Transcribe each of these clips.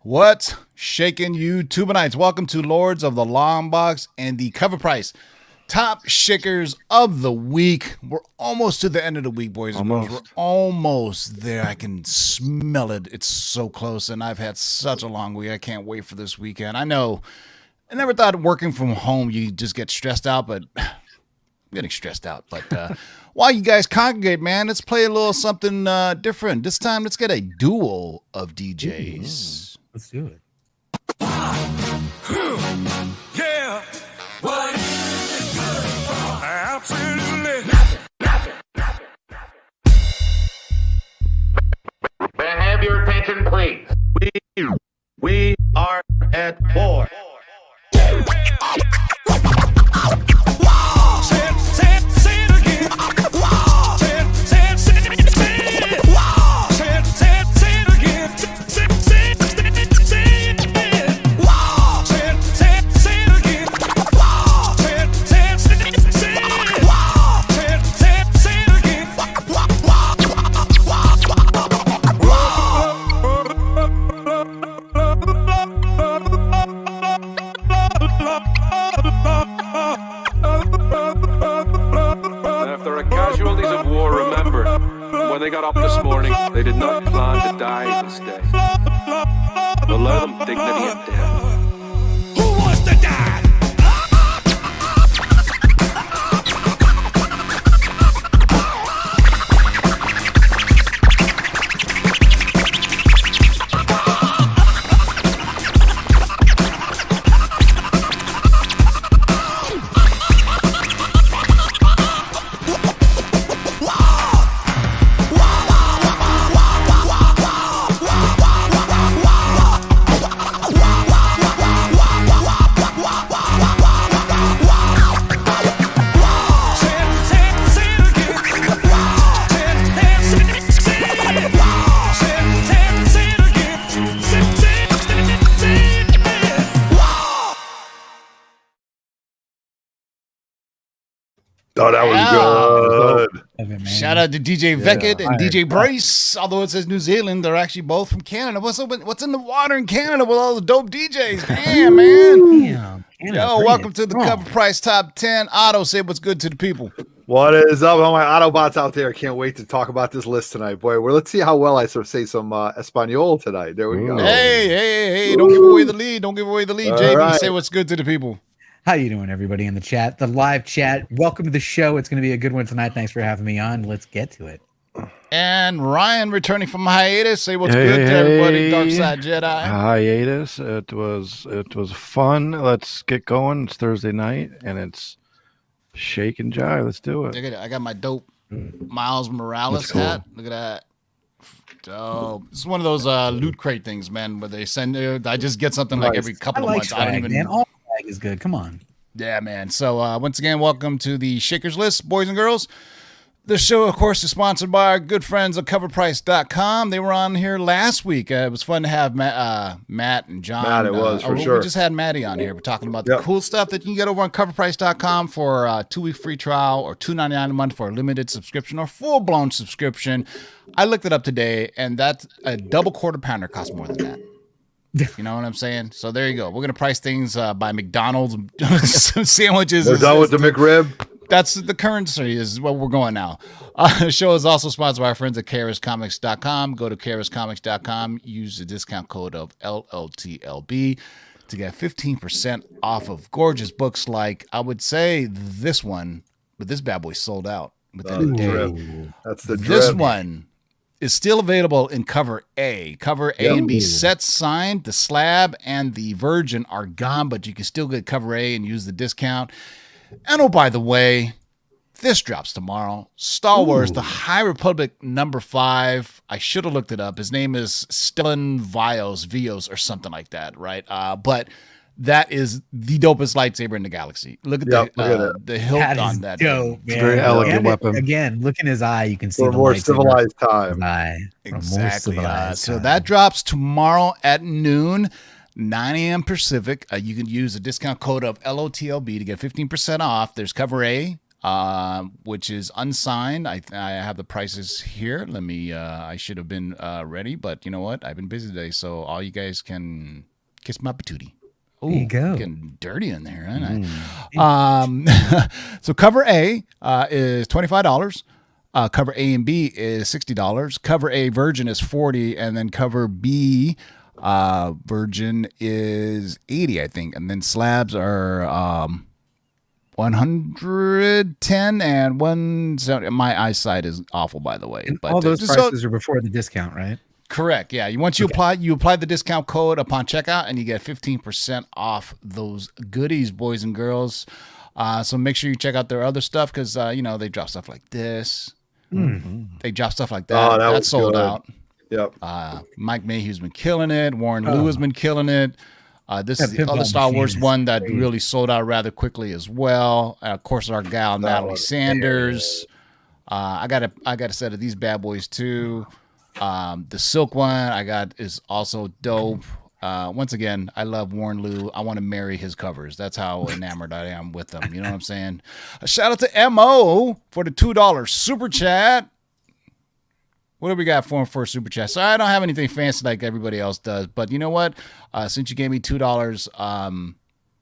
What's shaking YouTubeites? Welcome to Lords of the Long Box and the CovrPrice Top Shakers of the Week. We're almost to the end of the week, boys and girls. We're almost there. I can smell it. It's so close, and I've had such a long week. I can't wait for this weekend. I know I never thought working from home you just get stressed out, but I'm getting stressed out. But while you guys congregate, man, let's play a little something different. This time, let's get a duo of DJs. Let's do it. Yeah. What is it good for? Absolutely. May I have your attention, please? We are at war. Say it again. Say it When they got up this morning, they did not plan to die this day. But let them dignity of death. Who wants to die? Oh, that was good. Shout out to DJ Veckett and DJ Brace. Although it says New Zealand, they're actually both from Canada. What's in the water in Canada with all the dope DJs? Damn, man. Yo, welcome to the CovrPrice Top 10. Otto, say what's good to the people. What is up, all my Autobots out there? Can't wait to talk about this list tonight, boy. Well, let's see how well I sort of say some Espanol tonight. There we go. Hey, don't give away the lead. Don't give away the lead, JB. Right. Say what's good to the people. How you doing, everybody in the chat? The live chat. Welcome to the show. It's going to be a good one tonight. Thanks for having me on. Let's get to it. And Ryan returning from hiatus. Say what's good to everybody. Dark Side Jedi. Hiatus. It was fun. Let's get going. It's Thursday night, and it's shake and jive. Let's do it. Look at it. I got my dope Miles Morales hat. Look at that. Oh, it's one of those loot crate things, man, where they send you. I just get something like every couple of months. Swag, I don't even. Man. All swag is good. Come on. Yeah, man. So once again, welcome to the Shakers List, boys and girls. This show, of course, is sponsored by our good friends at CovrPrice.com. They were on here last week. It was fun to have Matt and John. Matt, it was for sure. We just had Maddie on here. We're talking about the cool stuff that you can get over on CovrPrice.com for a 2-week free trial or $2.99 a month for a limited subscription or full-blown subscription. I looked it up today, and that's a double quarter pounder costs more than that. You know what I'm saying? So there you go. We're going to price things by McDonald's sandwiches. We're done with the McRib. That's the currency is what we're going now. The show is also sponsored by our friends at KRSComics.com. Go to KRSComics.com. Use the discount code of LLTLB to get 15% off of gorgeous books like, I would say, this one, but this bad boy sold out within a day. That's the This one is still available in cover A. Cover A and B sets signed. The slab and the virgin are gone, but you can still get cover A and use the discount. And oh, by the way, this drops tomorrow. Star Wars, The High Republic #5. I should have looked it up. His name is Stellan Vios or something like that, right? But that is the dopest lightsaber in the galaxy. Look at the hilt that on that. Dope, it's a very elegant weapon. Again, look in his eye. You can see for the more civilized time. Exactly. So that drops tomorrow at noon. 9 a.m. Pacific. You can use the discount code of LOTLB to get 15% off. There's cover A, which is unsigned. I have the prices here. Let me. I should have been ready, but you know what? I've been busy today, so all you guys can kiss my patootie. There you go. Getting dirty in there, aren't I? So cover A is $25. Cover A and B is $60. Cover A Virgin is $40, and then cover B Virgin is $80, I think. And then slabs are $110 and $170. My eyesight is awful, by the way. And But all those just prices are before the discount, right? correct. Yeah. Once you apply the discount code upon checkout, and you get 15% off those goodies, boys and girls. So make sure you check out their other stuff because they drop stuff like this. They drop stuff like that. Oh, that That's was sold good. out. Yep. Mike Mayhew's been killing it. Warren Liu has been killing it. This is the Pinball other Star Wars machine is one that crazy. really sold out rather quickly as well. Of course, our gal Natalie was Sanders. I got a set of these bad boys too. The silk one I got is also dope. Once again, I love Warren Liu. I want to marry his covers. That's how enamored I am with them. You know what I'm saying? A shout out to Mo for the $2 super chat. What do we got for him for a super chat? So I don't have anything fancy like everybody else does, but you know what? Since you gave me $2,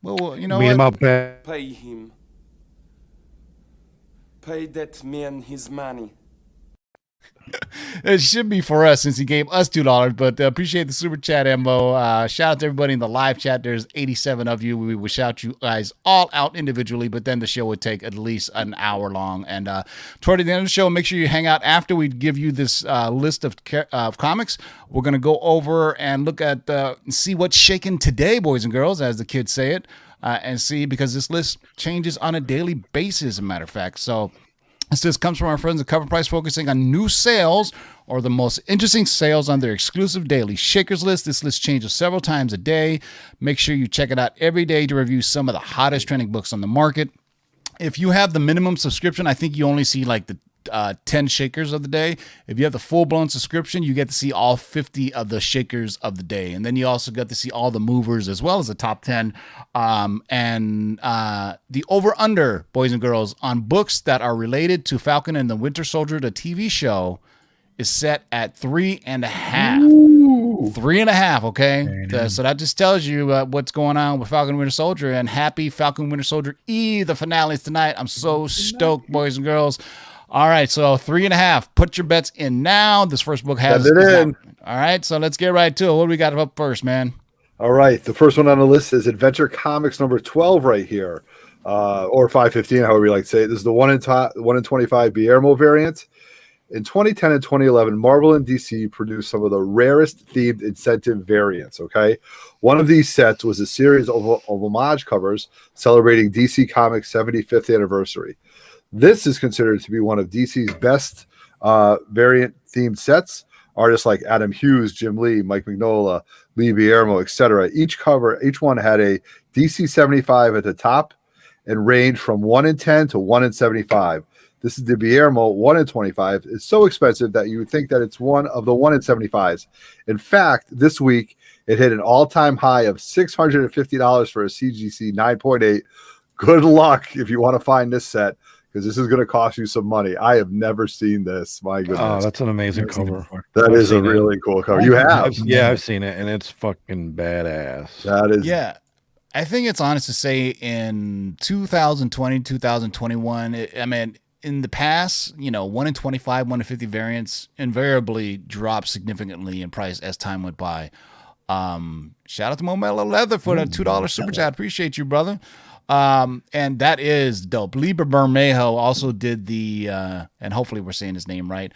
well, you know Meet him what? up back. Pay him. Pay that man his money. It should be for us since he gave us $2, but appreciate the super chat, Mo. Shout out to everybody in the live chat. There's 87 of you. We would shout you guys all out individually, but then the show would take at least an hour long. And toward the end of the show, make sure you hang out after we give you this list of comics. We're going to go over and look at see what's shaking today, boys and girls, as the kids say it, and see, because this list changes on a daily basis, as a matter of fact. So this comes from our friends at CovrPrice, focusing on new sales or the most interesting sales on their exclusive daily Shakers list. This list changes several times a day. Make sure you check it out every day to review some of the hottest trending books on the market. If you have the minimum subscription, I think you only see like the 10 Shakers of the day. If you have the full-blown subscription, you get to see all 50 of the Shakers of the day. And then you also get to see all the movers as well as the top 10. And the over-under, boys and girls, on books that are related to Falcon and the Winter Soldier, the TV show, is set at 3.5. 3.5, okay? So that just tells you what's going on with Falcon and Winter Soldier. And happy Falcon Winter Soldier Eve. The finale is tonight. I'm so stoked, boys and girls. All right, so 3.5. Put your bets in now. This first book has Send it in. All right, so let's get right to it. What do we got up first, man? All right. The first one on the list is Adventure Comics number 12 right here, or 515, however you like to say it. This is the 1 in 25 Guillermo variant. In 2010 and 2011, Marvel and DC produced some of the rarest themed incentive variants, okay? One of these sets was a series of homage covers celebrating DC Comics' 75th anniversary. This is considered to be one of DC's best variant-themed sets. Artists like Adam Hughes, Jim Lee, Mike Mignola, Lee Guillermo, etc. Each one had a DC 75 at the top and ranged from 1 in 10 to 1 in 75. This is the Guillermo 1 in 25. It's so expensive that you would think that it's one of the 1 in 75s. In fact, this week it hit an all-time high of $650 for a CGC 9.8. Good luck if you want to find this set, because this is going to cost you some money. I have never seen this. My goodness. Oh, that's an amazing cover. That I've is a seen it. really cool cover. You have? Yeah, I've seen it, and it's fucking badass. That is. Yeah. I think it's honest to say in 2020, 2021, in the past, 1 in 25, 1 in 50 variants invariably dropped significantly in price as time went by. Shout out to Momelo Leather for the $2 super chat. Appreciate you, brother. And that is dope. Lieber Bermejo also did the, and hopefully we're saying his name right,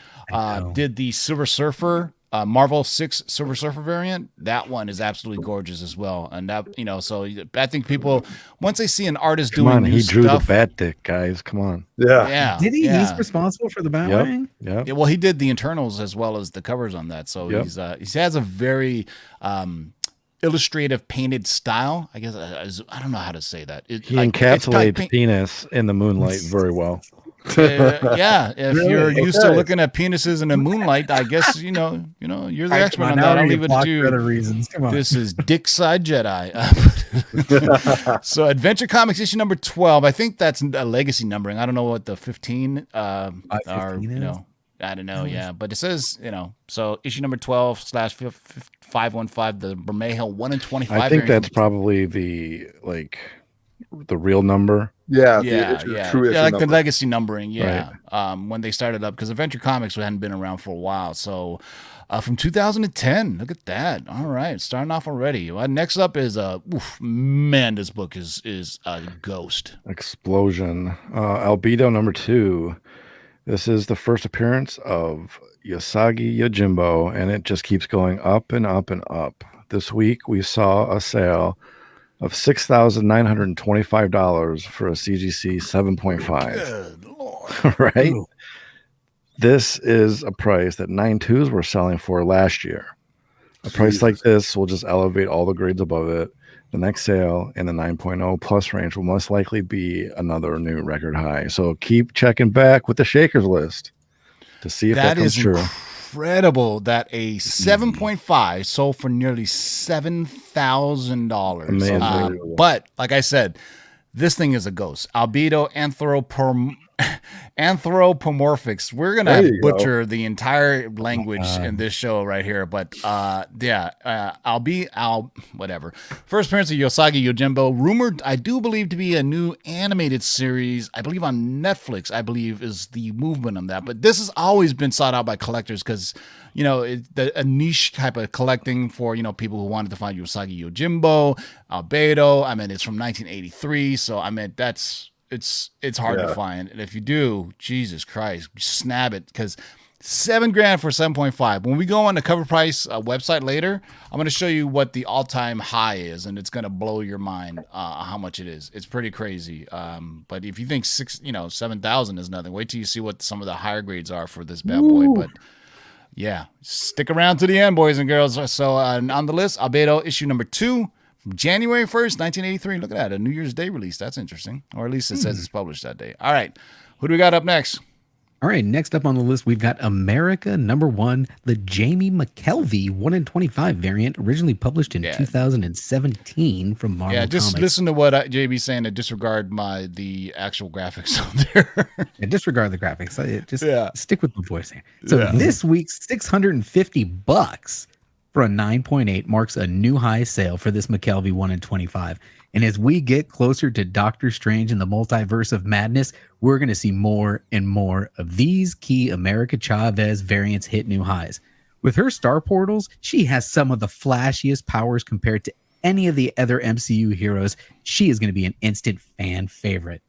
did the Silver Surfer, Marvel 6 Silver Surfer variant. That one is absolutely gorgeous as well. And that, so I think people, once they see an artist Come doing on, new he drew stuff, the bat dick, guys. Come on. Yeah. yeah, Did he? yeah. He's responsible for the Batwing? Yep. Yeah, well, he did the internals as well as the covers on that. So Yep. he has a very illustrative painted style. I guess I don't know how to say that. He encapsulates penis in the moonlight very well. Yeah, if Really? you're used to Okay. looking at penises in the moonlight, I guess you're the expert on now that. I'll we leave get it to blocked for you. other reasons. Come on. This is Dick Side Jedi. So Adventure Comics issue number 12. I think that's a legacy numbering. I don't know what the 15 are. 515 is? I don't know. Yeah, but it says So issue number 12/515, the Bermejo 1 in 25. I think variant. that's probably the real number. Yeah, Yeah, the yeah, true issue like the number. legacy numbering, yeah. When they started up, because Adventure Comics hadn't been around for a while, so from 2010. Look at that! All right, starting off already. Next up is man, this book is a ghost. Explosion. Albedo number 2. This is the first appearance of Usagi Yojimbo, and it just keeps going up and up and up. This week we saw a sale of $6,925 for a CGC 7.5. Good Lord! Right? This is a price that 9.2s were selling for last year. A price like this will just elevate all the grades above it. The next sale in the 9.0 plus range will most likely be another new record high. So keep checking back with the Shakers list to see if that comes true. Incredible that a 7.5 sold for nearly $7,000. Amazing. But like I said, this thing is a ghost. Albedo anthropomorphics. We're gonna butcher the entire language in this show right here, but whatever. First appearance of Usagi Yojimbo, rumored, I do believe, to be a new animated series. I believe on Netflix. I believe is the movement on that. But this has always been sought out by collectors because a niche type of collecting for people who wanted to find Usagi Yojimbo, Albedo. I mean, it's from 1983, so I mean it's hard to find, and if you do, Jesus Christ, snap it, because $7,000 for 7.5. When we go on the CovrPrice website later, I'm going to show you what the all-time high is, and it's going to blow your mind how much it is. It's pretty crazy. But if you think 7,000 is nothing, wait till you see what some of the higher grades are for this bad boy. But yeah, stick around to the end, boys and girls. So on the list, Albedo issue number 2. From January 1st, 1983. Look at that. A New Year's Day release. That's interesting. Or at least it says it's published that day. All right. Who do we got up next? All right. Next up on the list, we've got America number 1, the Jamie McKelvey 1 in 25 variant, originally published in 2017 from Marvel Yeah, just Comics. listen to what JB's saying and disregard the actual graphics on there. Disregard the graphics. Just stick with the voice here. So this week's $650 for a 9.8 marks a new high sale for this McKelvey 1 in 25. And as we get closer to Doctor Strange and the Multiverse of Madness, we're going to see more and more of these key America Chavez variants hit new highs. With her star portals, she has some of the flashiest powers compared to any of the other MCU heroes. She is going to be an instant fan favorite.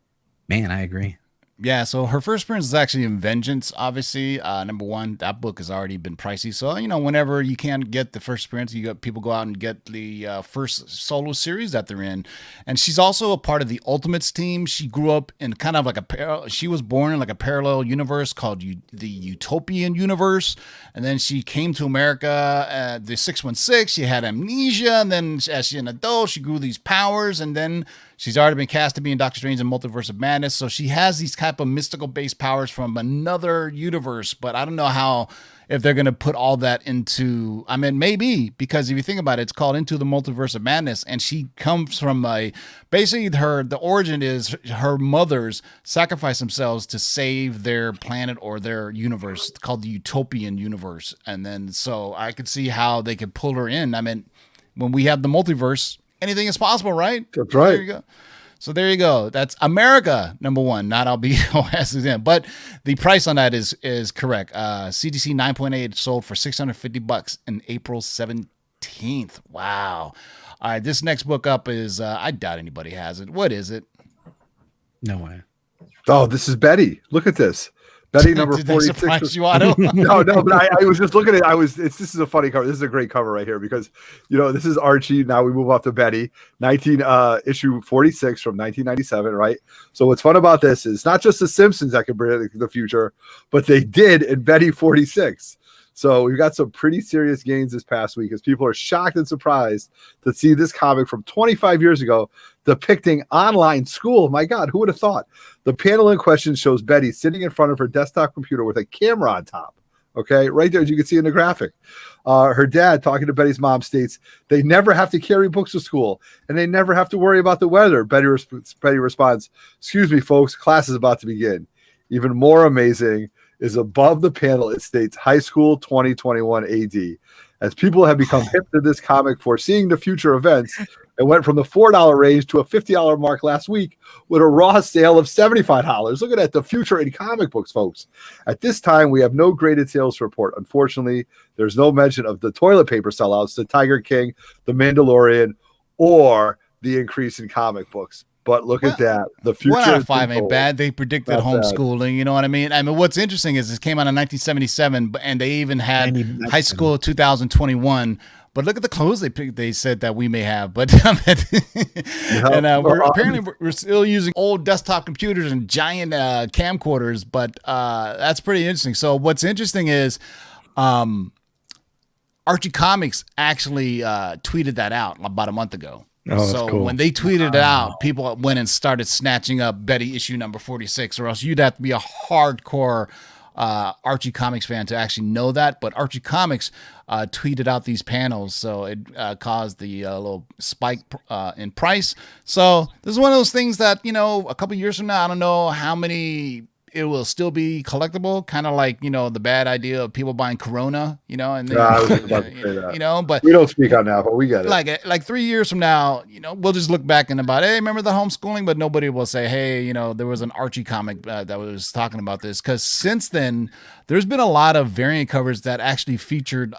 Man, I agree. Yeah, so her first appearance is actually in Vengeance, obviously. Number 1, that book has already been pricey. So, whenever you can't get the first appearance, people go out and get the first solo series that they're in. And she's also a part of the Ultimates team. She grew up in kind of like she was born in like a parallel universe called the Utopian universe. And then she came to America, the 616. She had amnesia. And then as she's an adult, she grew these powers. And then she's already been cast to be in Doctor Strange and Multiverse of Madness. So she has these type of mystical-based powers from another universe. But I don't know if they're going to put all that into... I mean, maybe, because if you think about it, it's called Into the Multiverse of Madness. And she comes from basically the origin is her mothers sacrifice themselves to save their planet or their universe. It's called the Utopian universe. And then so I could see how they could pull her in. I mean, when we have the multiverse... anything is possible, right? That's right. There you go. So there you go. That's America number 1, not Albedo as it in. But the price on that is correct. CDC 9.8 sold for $650 in April 17th. Wow. All right, this next book up is I doubt anybody has it. What is it? No way. Oh, this is Betty. Look at this. Betty number Did 46. they surprise you, Otto? No, but I was just looking at it. This is a funny cover. This is a great cover right here because, this is Archie. Now we move off to Betty, issue 46 from 1997, right? So what's fun about this is not just the Simpsons that could predict the future, but they did in Betty 46. So we've got some pretty serious gains this past week as people are shocked and surprised to see this comic from 25 years ago depicting online school. My God, who would have thought? The panel in question shows Betty sitting in front of her desktop computer with a camera on top. Okay, right there, as you can see in the graphic. Her dad, talking to Betty's mom, states they never have to carry books to school and they never have to worry about the weather. Betty responds, "Excuse me, folks, class is about to begin." Even more amazing is above the panel, it states high school 2021 AD. As people have become hip to this comic, foreseeing the future events, it went from the $4 range to a $50 mark last week with a raw sale of $75. Look at that, the future in comic books, folks. At this time, we have no graded sales report. Unfortunately, there's no mention of the toilet paper sellouts, the Tiger King, the Mandalorian, or the increase in comic books. But look at that. The future 1 out of 5 ain't bad. They predicted homeschooling. You know what I mean? I mean, what's interesting is this came out in 1977, and they even had high school 2021. But look at the clothes they said that we may have. But and we're still using old desktop computers and giant camcorders. But that's pretty interesting. So what's interesting is Archie Comics actually tweeted that out about a month ago. Oh, so cool. when they tweeted it out, people went and started snatching up Betty issue number 46, or else you'd have to be a hardcore Archie Comics fan to actually know that. But Archie Comics tweeted out these panels, so it caused the little spike in price. So this is one of those things that, you know, a couple years from now, I don't know how many it will still be collectible, kind of like, you know, the bad idea of people buying Corona, you know, and then, I was just about to say that. You know, but we don't speak on that, but we get it. Like 3 years from now, you know, we'll just look back and about, hey, remember the homeschooling? But nobody will say, hey, you know, there was an Archie comic that was talking about this, because since then, there's been a lot of variant covers that actually featured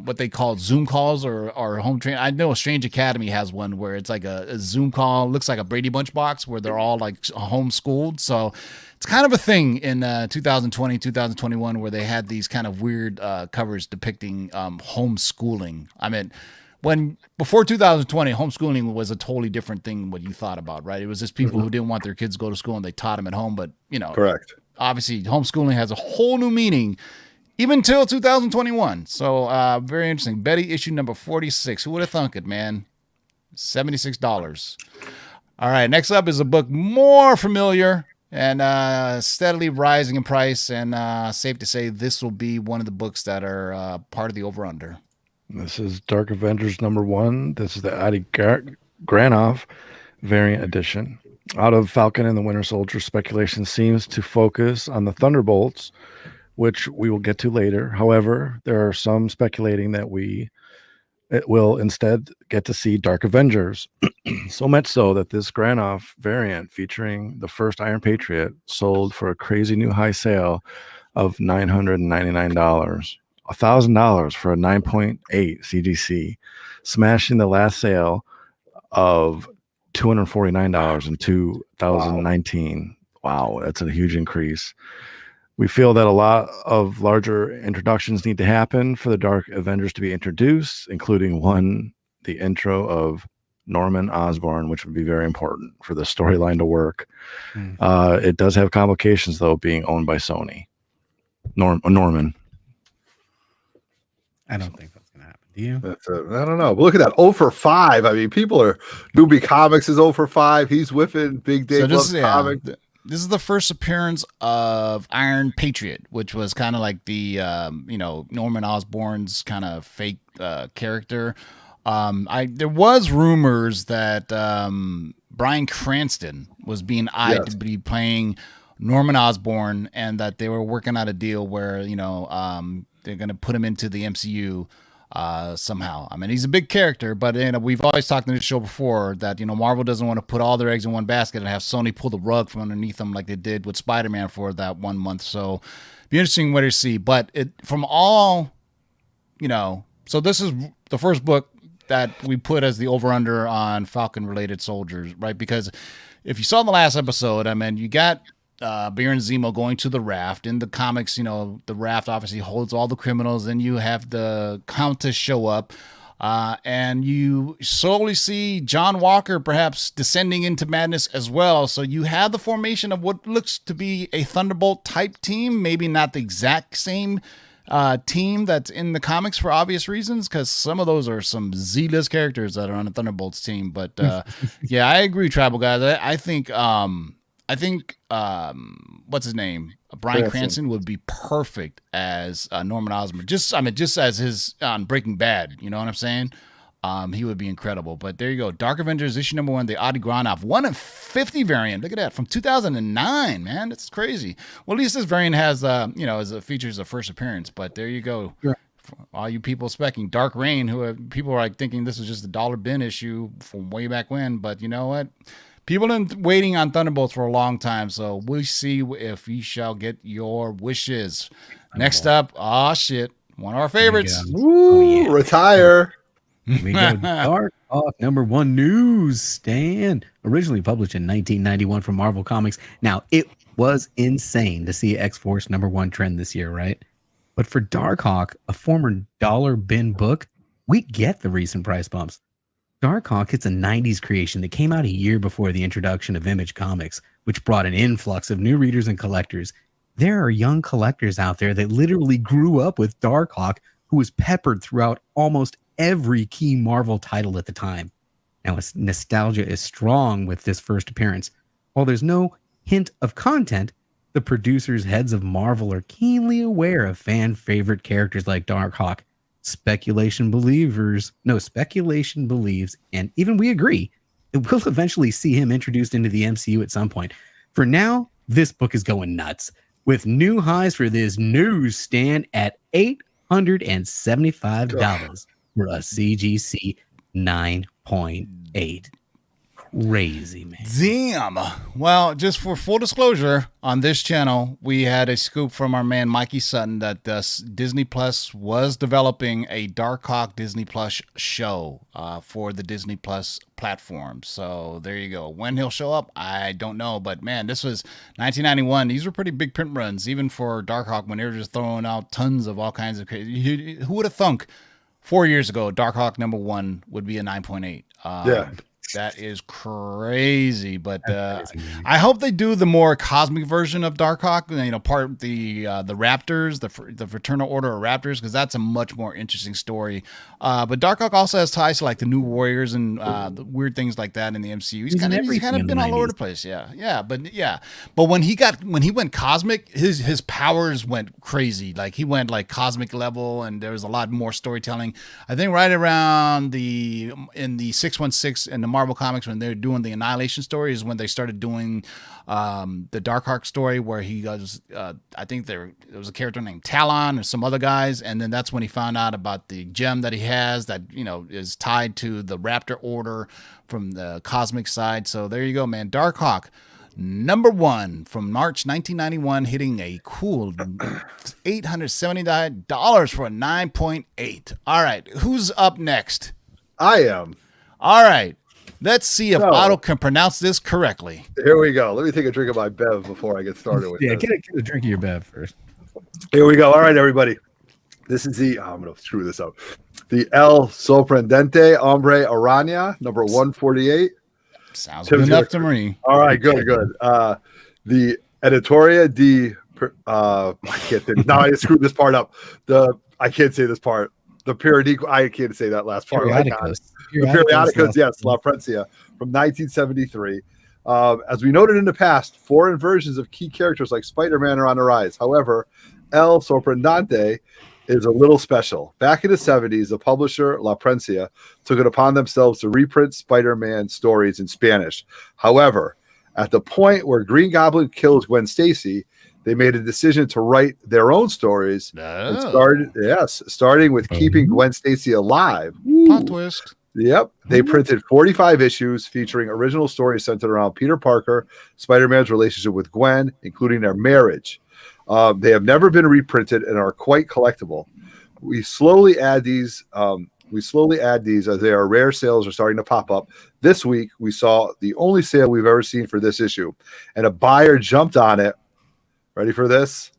what they call Zoom calls or home train. I know Strange Academy has one where it's like a Zoom call, looks like a Brady Bunch box where they're all like homeschooled. So it's kind of a thing in 2020, 2021, where they had these kind of weird covers depicting homeschooling. I mean, before 2020, homeschooling was a totally different thing than what you thought about, right? It was just people who didn't want their kids to go to school and they taught them at home. But, you know, correct. Obviously, homeschooling has a whole new meaning even till 2021. So very interesting. Betty issue number 46. Who would have thunk it, man? $76. All right. Next up is a book more familiar and steadily rising in price. And safe to say this will be one of the books that are part of the over-under. This is Dark Avengers #1. This is the Adi Granoff variant edition. Out of Falcon and the Winter Soldier, speculation seems to focus on the Thunderbolts, which we will get to later. However, there are some speculating that it will instead get to see Dark Avengers. So much so that this Granoff variant featuring the first Iron Patriot sold for a crazy new high sale of $999, $1,000 for a 9.8 CGC, smashing the last sale of $249 in 2019. Wow, that's a huge increase. We feel that a lot of larger introductions need to happen for the Dark Avengers to be introduced, including the intro of Norman Osborn, which would be very important for the storyline to work. It does have complications, though, being owned by Sony. Norman. I don't think that's going to happen. Do you? I don't know. But look at that. 0 for 5. I mean, people are... Newbie Comics is 0 for 5. He's whiffing. Big Dave loves comics. This is the first appearance of Iron Patriot, which was kind of like the, Norman Osborn's kind of fake character. There was rumors that Bryan Cranston was being eyed to be playing Norman Osborn, and that they were working out a deal where, they're going to put him into the MCU somehow. I mean, he's a big character, but we've always talked in this show before that Marvel doesn't want to put all their eggs in one basket and have Sony pull the rug from underneath them like they did with Spider-Man for that 1 month. So be interesting what to see. But so this is the first book that we put as the over-under on Falcon-related soldiers, right? Because if you saw the last episode, I mean, you got Baron Zemo going to the raft. In the comics, the raft obviously holds all the criminals. Then you have the Countess show up, and you slowly see John Walker perhaps descending into madness as well. So you have the formation of what looks to be a Thunderbolt type team, maybe not the exact same team that's in the comics for obvious reasons, because some of those are some Z-list characters that are on the Thunderbolts team. But yeah, I agree, Tribal Guys. I think what's his name? Bryan Cranston would be perfect as Norman Osborn. Just as his on Breaking Bad. You know what I'm saying? He would be incredible. But there you go. Dark Avengers issue number 1, the Adi Granov 1 of 50 variant. Look at that, from 2009, man. That's crazy. Well, at least this variant has features a first appearance. But there you go. Yeah. For all you people specking Dark Reign, people are like thinking this was just a dollar bin issue from way back when. But you know what? People have been waiting on Thunderbolts for a long time, so we'll see if you shall get your wishes. Next up, shit, one of our favorites. Ooh, retire. We go Darkhawk number 1 news stand. Originally published in 1991 from Marvel Comics. Now, it was insane to see X-Force number 1 trend this year, right? But for Darkhawk, a former dollar bin book, we get the recent price bumps. Darkhawk, it's a 90s creation that came out a year before the introduction of Image Comics, which brought an influx of new readers and collectors. There are young collectors out there that literally grew up with Darkhawk, who was peppered throughout almost every key Marvel title at the time. Now, nostalgia is strong with this first appearance. While there's no hint of content, the producers' heads of Marvel are keenly aware of fan favorite characters like Darkhawk. Speculation believes, and even we agree, it will eventually see him introduced into the MCU at some point. For now, this book is going nuts, with new highs for this news stand at $875 for a CGC 9.8. Crazy, man. Damn. Well, just for full disclosure, on this channel, we had a scoop from our man Mikey Sutton that Disney Plus was developing a Darkhawk Disney Plus show for the Disney Plus platform. So there you go. When he'll show up, I don't know. But man, this was 1991. These were pretty big print runs, even for Darkhawk, when they were just throwing out tons of all kinds of crazy. Who would have thunk 4 years ago Darkhawk number 1 would be a 9.8? Yeah. That is crazy, but I hope they do the more cosmic version of Darkhawk. Part the Raptors, the Fraternal Order of Raptors, because that's a much more interesting story. But Darkhawk also has ties to like the New Warriors and the weird things like that in the MCU. He's kind of been all over the place. But when he went cosmic, his powers went crazy. Like he went like cosmic level, and there was a lot more storytelling. I think right around in the 616 and the Marvel Comics, when they're doing the Annihilation story, is when they started doing the Darkhawk story, where he goes, I think there was a character named Talon and some other guys, and then that's when he found out about the gem that he has that is tied to the Raptor Order from the cosmic side. So there you go, man. Darkhawk number 1 from March 1991, hitting a cool $879 for a 9.8. All right, who's up next? I am. All right. Let's see if Otto can pronounce this correctly. Here we go. Let me take a drink of my Bev before I get started with this. Get a drink of your Bev first. Here we go. All right, everybody. This is I'm going to screw this up. The El Soprendente Hombre Araña, number 148. Sounds good enough to me. All right, good. The Editoria de... I can't think. No, I screwed this part up. I can't say this part. The Periodico, I can't say that last part. Periodicos. The Periodicos, yes, La Francia from 1973. As we noted in the past, foreign versions of key characters like Spider-Man are on the rise. However, El Sorprendente is a little special. Back in the 70s, the publisher La Prensa took it upon themselves to reprint Spider-Man stories in Spanish. However, at the point where Green Goblin kills Gwen Stacy, they made a decision to write their own stories. And starting with keeping Gwen Stacy alive. Plot twist. Yep. They printed 45 issues featuring original stories centered around Peter Parker, Spider-Man's relationship with Gwen, including their marriage. They have never been reprinted and are quite collectible. We slowly add these as their rare sales are starting to pop up. This week, we saw the only sale we've ever seen for this issue, and a buyer jumped on it. Ready for this?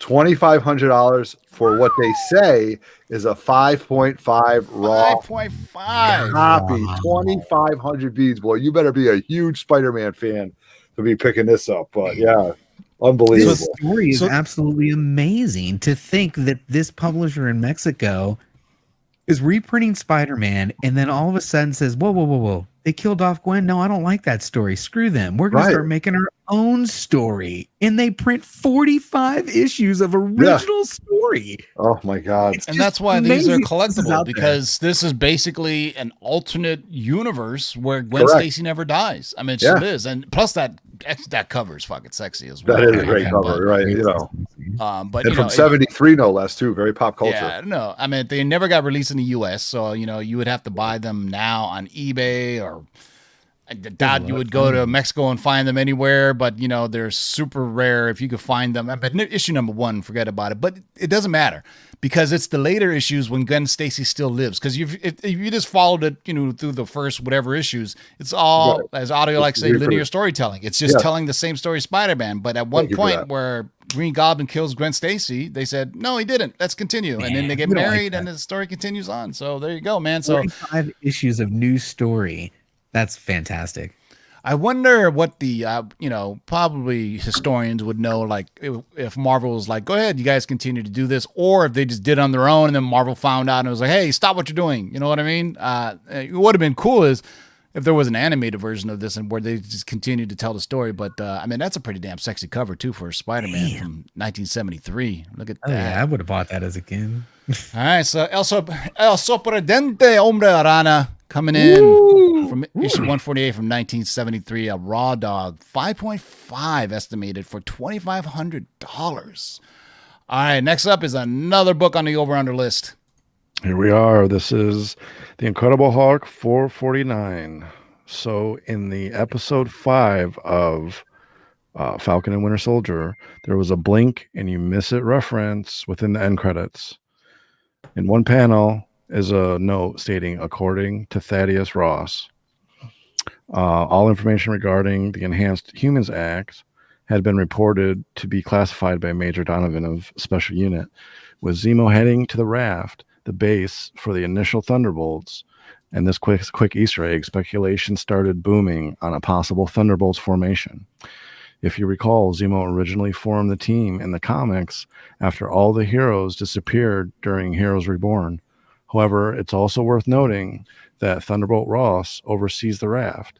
$2,500 for what they say is a 5.5 raw 5.5 copy. 2,500 beads. Boy, you better be a huge Spider-Man fan to be picking this up. But yeah, Unbelievable. This story is absolutely amazing. To think that this publisher in Mexico is reprinting Spider-Man and then all of a sudden says, whoa. They killed off Gwen. No, I don't like that story. Screw them. We're going to start making our own story. And they print 45 issues of original story. Oh, my God. And that's why these are collectible, because this is basically an alternate universe where Gwen Stacy never dies. I mean, it still is. And plus that cover is fucking sexy as well. That is a great cover, right? You know. But from 73, no less, too. Very pop culture. Yeah, no. I mean, they never got released in the U.S., so, you would have to buy them now on eBay, or I doubt you would go to Mexico and find them anywhere, but, they're super rare if you could find them. But issue number 1, forget about it. But it doesn't matter, because it's the later issues when Gwen Stacy still lives. Because if you just followed it, through the first whatever issues, it's all, as Audio likes to say, linear storytelling. It's just telling the same story Spider-Man. But at one point where Green Goblin kills Gwen Stacy, they said, no, he didn't. Let's continue. And then they get married and the story continues on. So there you go, man. So 45 issues of new story. That's fantastic. I wonder what the, probably historians would know, like if Marvel was like, go ahead, you guys continue to do this, or if they just did it on their own and then Marvel found out and was like, hey, stop what you're doing. You know what I mean? It would have been cool is if there was an animated version of this and where they just continued to tell the story. But I mean, that's a pretty damn sexy cover too for Spider-Man from 1973. Look at that. Yeah, I would have bought that as a kid. All right, so El Soprendente, Hombre, Araña coming in from issue 148 from 1973. A raw dog, 5.5 estimated for $2,500. All right, next up is another book on the over-under list. Here we are. This is The Incredible Hulk 449. So in the episode 5 of Falcon and Winter Soldier, there was a blink and you miss it reference within the end credits. In one panel is a note stating, according to Thaddeus Ross, all information regarding the Enhanced Humans Act had been reported to be classified by Major Donovan of Special Unit, with Zemo heading to the raft, the base for the initial Thunderbolts. And this quick Easter egg, speculation started booming on a possible Thunderbolts formation. If you recall, Zemo originally formed the team in the comics after all the heroes disappeared during Heroes Reborn. However, it's also worth noting that Thunderbolt Ross oversees the raft,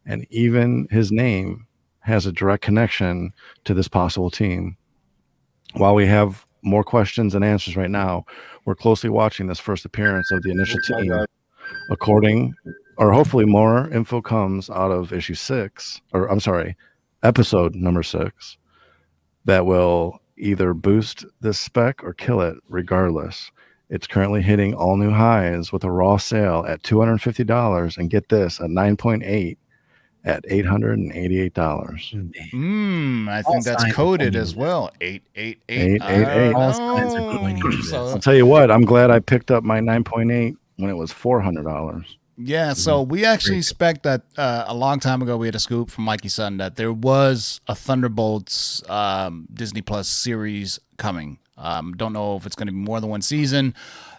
and even his name has a direct connection to this possible team. While we have more questions than answers right now, we're closely watching this first appearance of the initial team. Hopefully more info comes out of episode number 6, that will either boost this spec or kill it regardless. It's currently hitting all new highs with a raw sale at $250, and get this, a 9.8 at $888. I think that's coded as well. 888. I'll tell you what, I'm glad I picked up my 9.8 when it was $400. Yeah, so we actually expect that a long time ago we had a scoop from Mikey Sutton that there was a Thunderbolts Disney Plus series coming. Don't know if it's going to be more than one season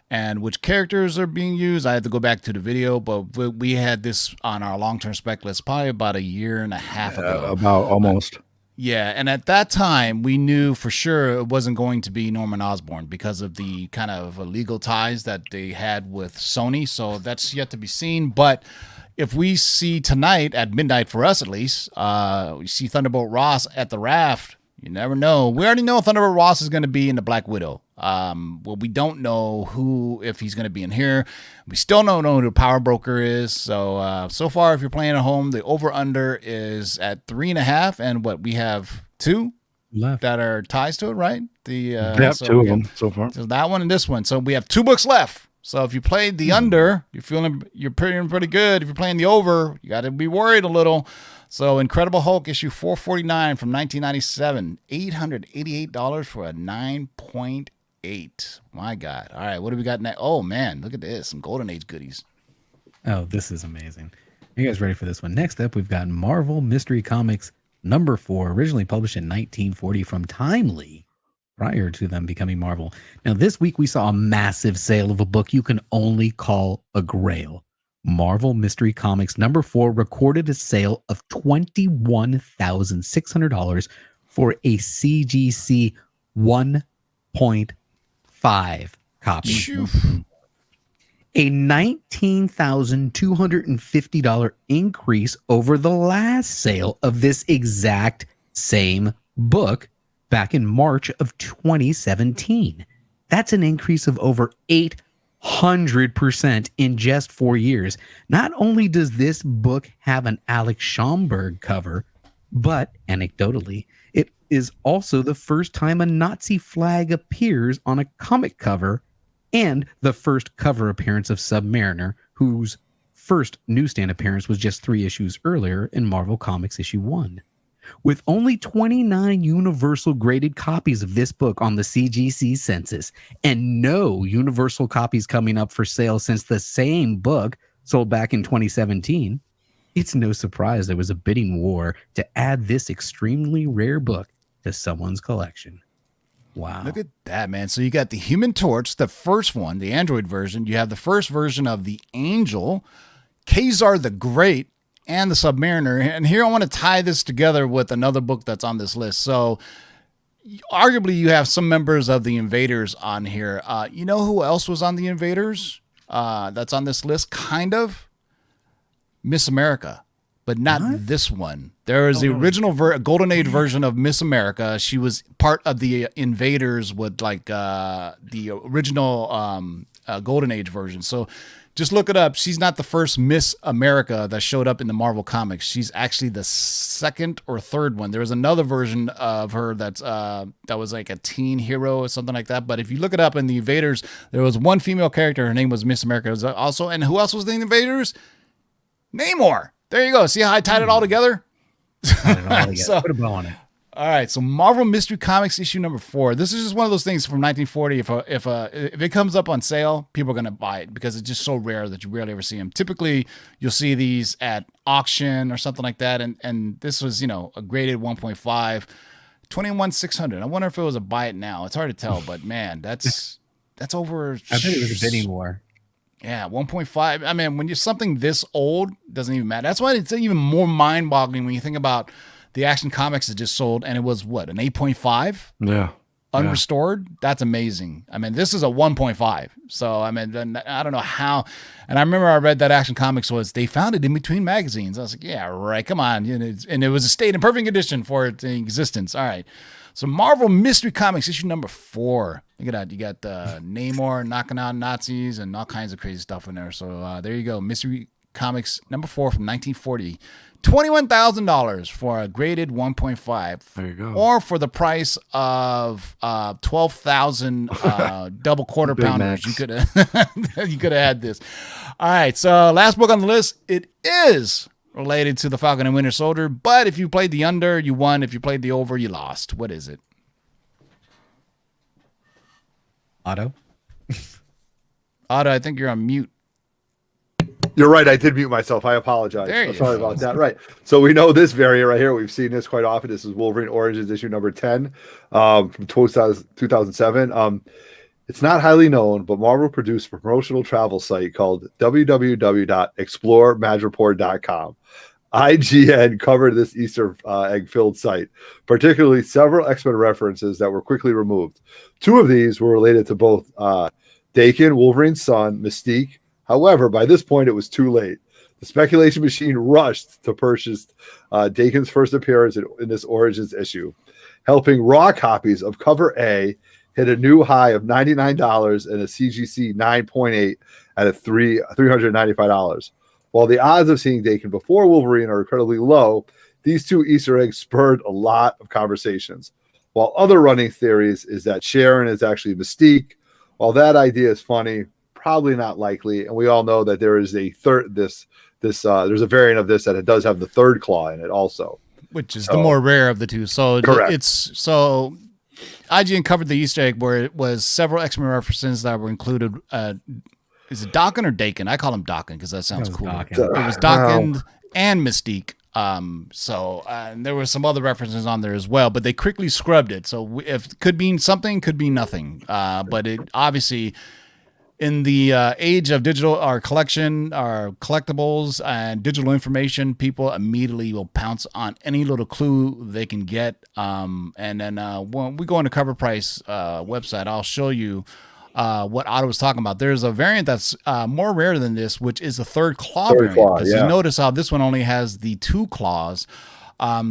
and which characters are being used. I had to go back to the video, but we had this on our long-term spec list probably about a year and a half ago. About almost. Yeah, and at that time, we knew for sure it wasn't going to be Norman Osborn because of the kind of legal ties that they had with Sony, so that's yet to be seen. But if we see tonight, at midnight for us at least, we see Thunderbolt Ross at the raft, you never know. We already know Thunderbolt Ross is going to be in the Black Widow. Well, we don't know if he's going to be in here. We still don't know who the power broker is. So, so far, if you're playing at home, the over-under is at 3.5. And what, we have 2 left that are ties to it, right? Two of them so far. So that one and this one. So we have 2 books left. So if you played the under, you're feeling pretty good. If you're playing the over, you got to be worried a little. So Incredible Hulk issue 449 from 1997, $888 for a 9.8. My God. All right, what do we got next? Oh, man, look at this. Some Golden Age goodies. Oh, this is amazing. Are you guys ready for this one? Next up, we've got Marvel Mystery Comics number 4, originally published in 1940 from Timely, prior to them becoming Marvel. Now, this week we saw a massive sale of a book you can only call a grail. Marvel Mystery Comics number 4 recorded a sale of $21,600 for a CGC 1.5 copy. A $19,250 increase over the last sale of this exact same book back in March of 2017. That's an increase of over 800% in just 4 years. Not only does this book have an Alex Schomburg cover, but anecdotally, it is also the first time a Nazi flag appears on a comic cover and the first cover appearance of Submariner, whose first newsstand appearance was just 3 issues earlier in Marvel Comics issue 1. With only 29 universal graded copies of this book on the CGC census and no universal copies coming up for sale since the same book sold back in 2017, it's no surprise there was a bidding war to add this extremely rare book to someone's collection. Wow. Look at that, man. So you got the Human Torch, the first one, the Android version. You have the first version of the Angel, Kazar the Great, and the Submariner. And here I want to tie this together with another book that's on this list. So arguably you have some members of the Invaders on here. You know who else was on the Invaders that's on this list? Kind of. Miss America. But not this one. There is the original Golden Age version of Miss America. She was part of the Invaders with like the original Golden Age version. So just look it up. She's not the first Miss America that showed up in the Marvel Comics. She's actually the second or third one. There was another version of her that's that was like a teen hero or something like that. But if you look it up in the Invaders, there was one female character. Her name was Miss America. It was also, and who else was in the Invaders? Namor. There you go. See how I tied it all together? So, put a bow on it. All right. So Marvel Mystery Comics issue number 4. This is just one of those things from 1940. If it comes up on sale, people are going to buy it because it's just so rare that you rarely ever see them. Typically, you'll see these at auction or something like that. And this was, a graded 1.5, 21,600. I wonder if it was a buy it now. It's hard to tell, but man, that's over. I think it was a bidding war. Yeah, 1.5. I mean, when you're something this old, doesn't even matter. That's why it's even more mind-boggling when you think about the Action Comics that just sold, and it was what, an 8.5? Yeah. Unrestored? Yeah. That's amazing. I mean, this is a 1.5. So, I mean, then I don't know how. And I remember I read that Action Comics they found it in between magazines. I was like, yeah, right, come on. And it was a state in perfect condition for its existence. All right. So Marvel Mystery Comics issue number 4. Look at that. You got Namor knocking out Nazis and all kinds of crazy stuff in there. So there you go. Mystery Comics number 4 from 1940. $21,000 for a graded 1.5. There you go. Or for the price of 12,000 double quarter pounders. You could have had this. All right. So last book on the list. It is related to the Falcon and Winter Soldier, but if you played the under, you won. If you played the over, you lost. What is it? Otto, I think you're on mute. You're right. I did mute myself. I apologize. Sorry about that. Right. So we know this variant right here. We've seen this quite often. This is Wolverine Origins issue number 10 from 2007. It's not highly known, but Marvel produced a promotional travel site called www.exploremadreport.com. IGN covered this Easter egg-filled site, particularly several X-Men references that were quickly removed. 2 of these were related to both Daken, Wolverine's son, Mystique. However, by this point, it was too late. The speculation machine rushed to purchase Daken's first appearance in this Origins issue, helping raw copies of Cover A hit a new high of $99 and a CGC 9.8 at $395. While the odds of seeing Daken before Wolverine are incredibly low, these 2 Easter eggs spurred a lot of conversations. While other running theories is that Sharon is actually Mystique. While that idea is funny, probably not likely. And we all know that there is a there's a variant of this that it does have the third claw in it also, which is the more rare of the 2. So correct. IGN covered the Easter egg where it was several X-Men references that were included. Is it Daken or Daken? I call him Daken because that sounds cool. It was Daken and Mystique. And there were some other references on there as well, but they quickly scrubbed it. So if it could mean something, could be nothing. But it obviously, in the age of digital or collectibles and digital information, people immediately will pounce on any little clue they can get. And then when we go on the CovrPrice website, I'll show you what Otto was talking about. There's a variant that's more rare than this, which is the third claw variant. Because you notice how this one only has the 2 claws.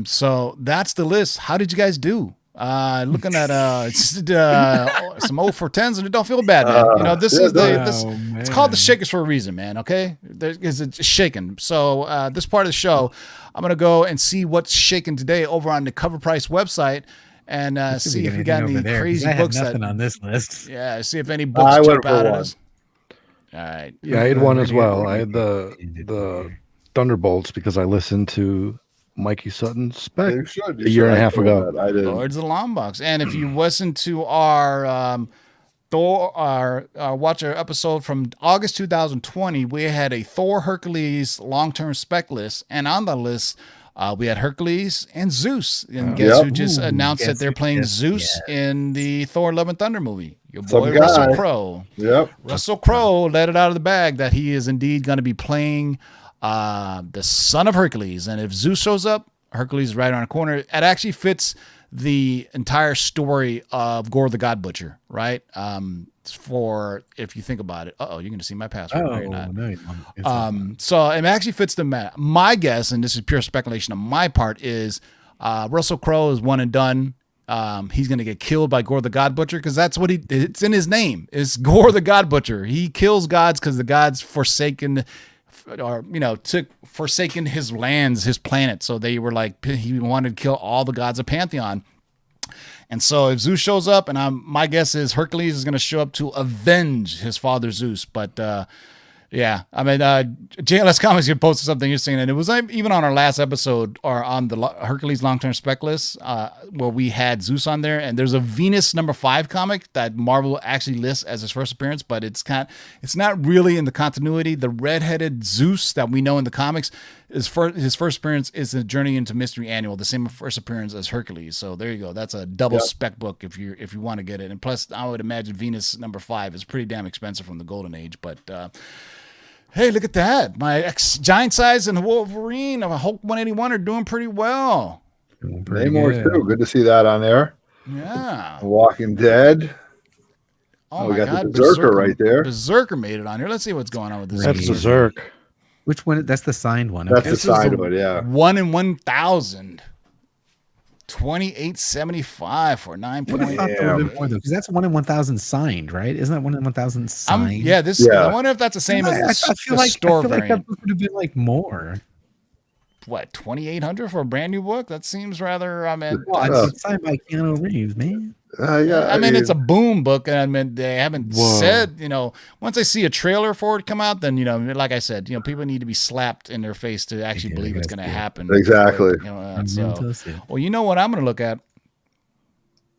So that's the list. How did you guys do? Looking at some 0 for 10s, and it don't feel bad, man. You know, this is it's called the Shakers for a reason, man. Okay, it's shaking. So this part of the show, I'm gonna go and see what's shaking today over on the CovrPrice website, and see if we got any crazy books nothing on this list. Yeah, see if any books jump out at us. All right. Yeah, I had one as well. I had the Thunderbolts because I listened to Mikey Sutton's spec a year and a half ago. I did. Lords of the Long Box. And if you listen to our Thor, watch our episode from August 2020, we had a Thor Hercules long-term spec list, and on the list we had Hercules and Zeus. And guess who just announced that they're playing Zeus in the Thor: Love and Thunder movie? Your boy Russell Crowe. Yep. Russell Crowe let it out of the bag that he is indeed going to be playing the son of Hercules. And if Zeus shows up, Hercules is right around the corner. It actually fits the entire story of Gore the God Butcher, right? For if you think about it, you're going to see my password. No, you're not. No, so it actually fits the map. My guess, and this is pure speculation on my part, is Russell Crowe is one and done. He's going to get killed by Gore the God Butcher because that's what it's in his name. It's Gore the God Butcher. He kills gods because the gods forsaken his lands, his planet. So they were like, he wanted to kill all the gods of Pantheon. And so if Zeus shows up, and my guess is Hercules is going to show up to avenge his father Zeus. But yeah, I mean, JLS Comics, you posted something interesting, and it was even on our last episode or on the Hercules long-term spec list where we had Zeus on there, and there's a Venus #5 comic that Marvel actually lists as his first appearance, but it's not really in the continuity. The redheaded Zeus that we know in the comics, his first appearance is the Journey into Mystery Annual, the same first appearance as Hercules. So there you go. That's a double spec book if you want to get it. And plus, I would imagine Venus #5 is pretty damn expensive from the Golden Age, but. Hey, look at that. My Giant Size and Wolverine of a Hulk 181 are doing pretty well. Namor too. Good to see that on there. Yeah. Walking Dead. Oh we my got God. the Berserker right there. Berserker made it on here. Let's see what's going on with this. That's Berserk. Which one? That's the signed one. That's the signed one, yeah. 1 in 1,000. 28.75 for 9. Because that's 1 in 1,000 signed, right? Isn't that 1 in 1,000 signed? I wonder if that's the same as I feel the like, store I feel variant. like that book would have been like more. What, 2,800 for a brand new book? That seems rather. I mean, it's signed by Keanu Reeves, man. I mean, it's a boom book, and I mean, they haven't said, once I see a trailer for it come out, then, like I said, people need to be slapped in their face to actually believe it's going to happen. Exactly. Well, you know what I'm going to look at?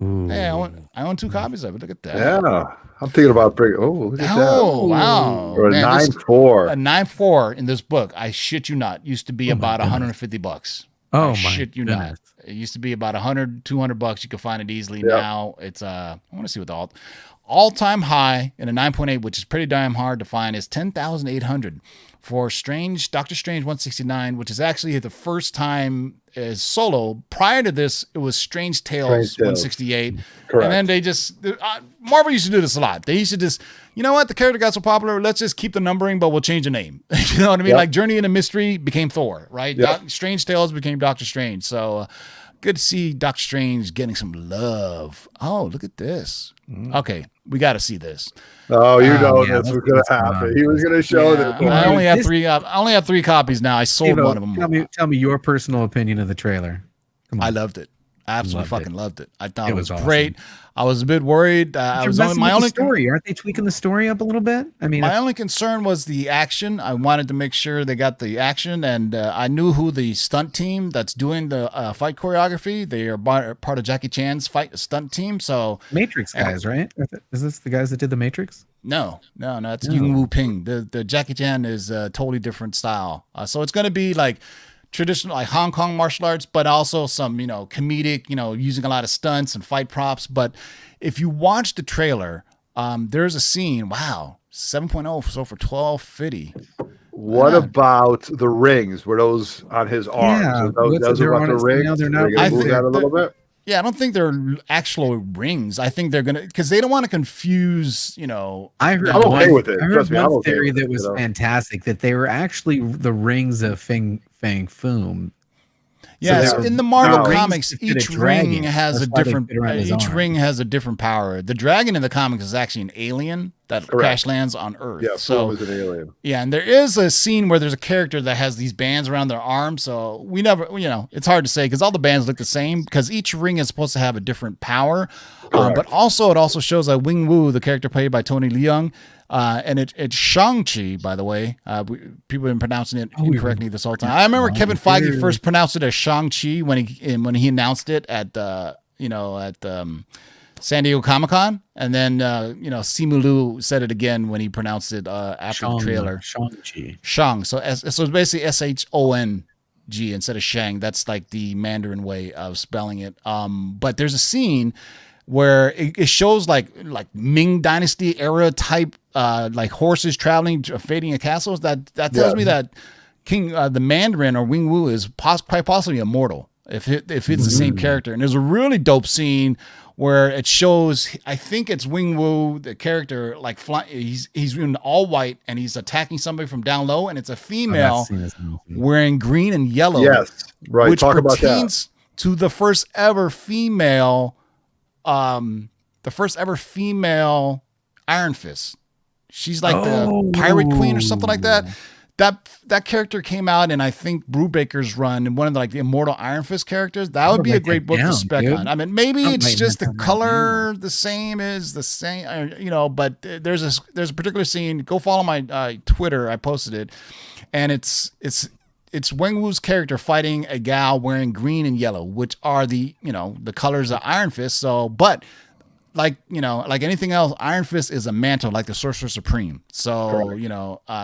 Ooh. Hey, I own 2 copies of it. Look at that. Yeah. I'm thinking about bringing. Oh, look at that. Oh, wow. Or a 9.4. A 9.4 in this book, I shit you not, used to be about $150. Oh, my shit you not. It used to be about $100-$200. You can find it easily. Now it's I want to see what the all-time high in a 9.8, which is pretty damn hard to find, is 10,800 for Doctor Strange 169, which is actually the first time as solo. Prior to this, it was Strange Tales 168. Correct. And then they just Marvel used to do this a lot. They used to just, you know what, the character got so popular, let's just keep the numbering, but we'll change the name. You know what I mean? Like Journey into Mystery became Thor, right? Strange Tales became Doctor Strange. So good to see Doctor Strange getting some love. Oh, look at this. Okay, we got to see this. Oh, this was going to happen. He was going to show this. I only have 3 copies now. I sold one of them. Tell me your personal opinion of the trailer. I loved it. Absolutely fucking loved it. I thought it was great. I was a bit worried. I was my only story. Aren't they tweaking the story up a little bit? I mean, my only concern was the action. I wanted to make sure they got the action, and I knew who the stunt team that's doing the fight choreography. They are part of Jackie Chan's stunt team. So Matrix guys, right? Is this the guys that did the Matrix? No. It's Yung Woo Ping. The Jackie Chan is a totally different style. So it's going to be like traditional, like Hong Kong martial arts, but also some, comedic, using a lot of stunts and fight props. But if you watch the trailer, there's a scene. Wow, 7.0 so for $12.50. What about the rings? Were those on his arms? Yeah, Those are about the rings. they're not. I Move think that a little bit. Yeah, I don't think they're actual rings. I think they're gonna because they don't want to confuse. I heard I'm okay with it. I heard Trust me, I'm one okay theory with it, that was fantastic that they were actually the rings of Fang Foom. Yeah, So in the Marvel no. comics, Rings to fit each a dragon. ring has That's a why they different. fit around his Each arm. ring has a different power. The dragon in the comics is actually an alien that crash lands on Earth. Yeah, so Foom is an alien. yeah, and there is a scene where there's a character that has these bands around their arms. So we never, it's hard to say because all the bands look the same because each ring is supposed to have a different power. But also, it also shows that Wing Wu, the character played by Tony Leung, and it's Shang-Chi, by the way. People have been pronouncing it incorrectly this whole time. I remember Kevin Feige first pronounced it as Shang-Chi when he announced it at San Diego Comic-Con, and then Simu Liu said it again when he pronounced it after the trailer. Shang-Chi. Shang. So it's basically SHONG instead of Shang. That's like the Mandarin way of spelling it. But there's a scene where it shows like Ming Dynasty era type like horses traveling, fading a castles. That tells me that the Mandarin or Wing Wu is quite possibly immortal if it's the same character. And there's a really dope scene where it shows, I think it's Wing Wu, the character, like he's in all white and he's attacking somebody from down low, and it's a female wearing green and yellow. Yes, right. Which Talk about pertains to the first ever female Iron Fist. She's like the pirate queen or something like that. That character came out in, I think, Brubaker's run, and one of the Immortal Iron Fist characters. That would be a great book to spec on. I mean, maybe it's just the color the same, but there's a particular scene. Go follow my Twitter. I posted it, and it's Wing Wu's character fighting a gal wearing green and yellow, which are the colors of Iron Fist. So, but like anything else, Iron Fist is a mantle, like the Sorcerer Supreme. So,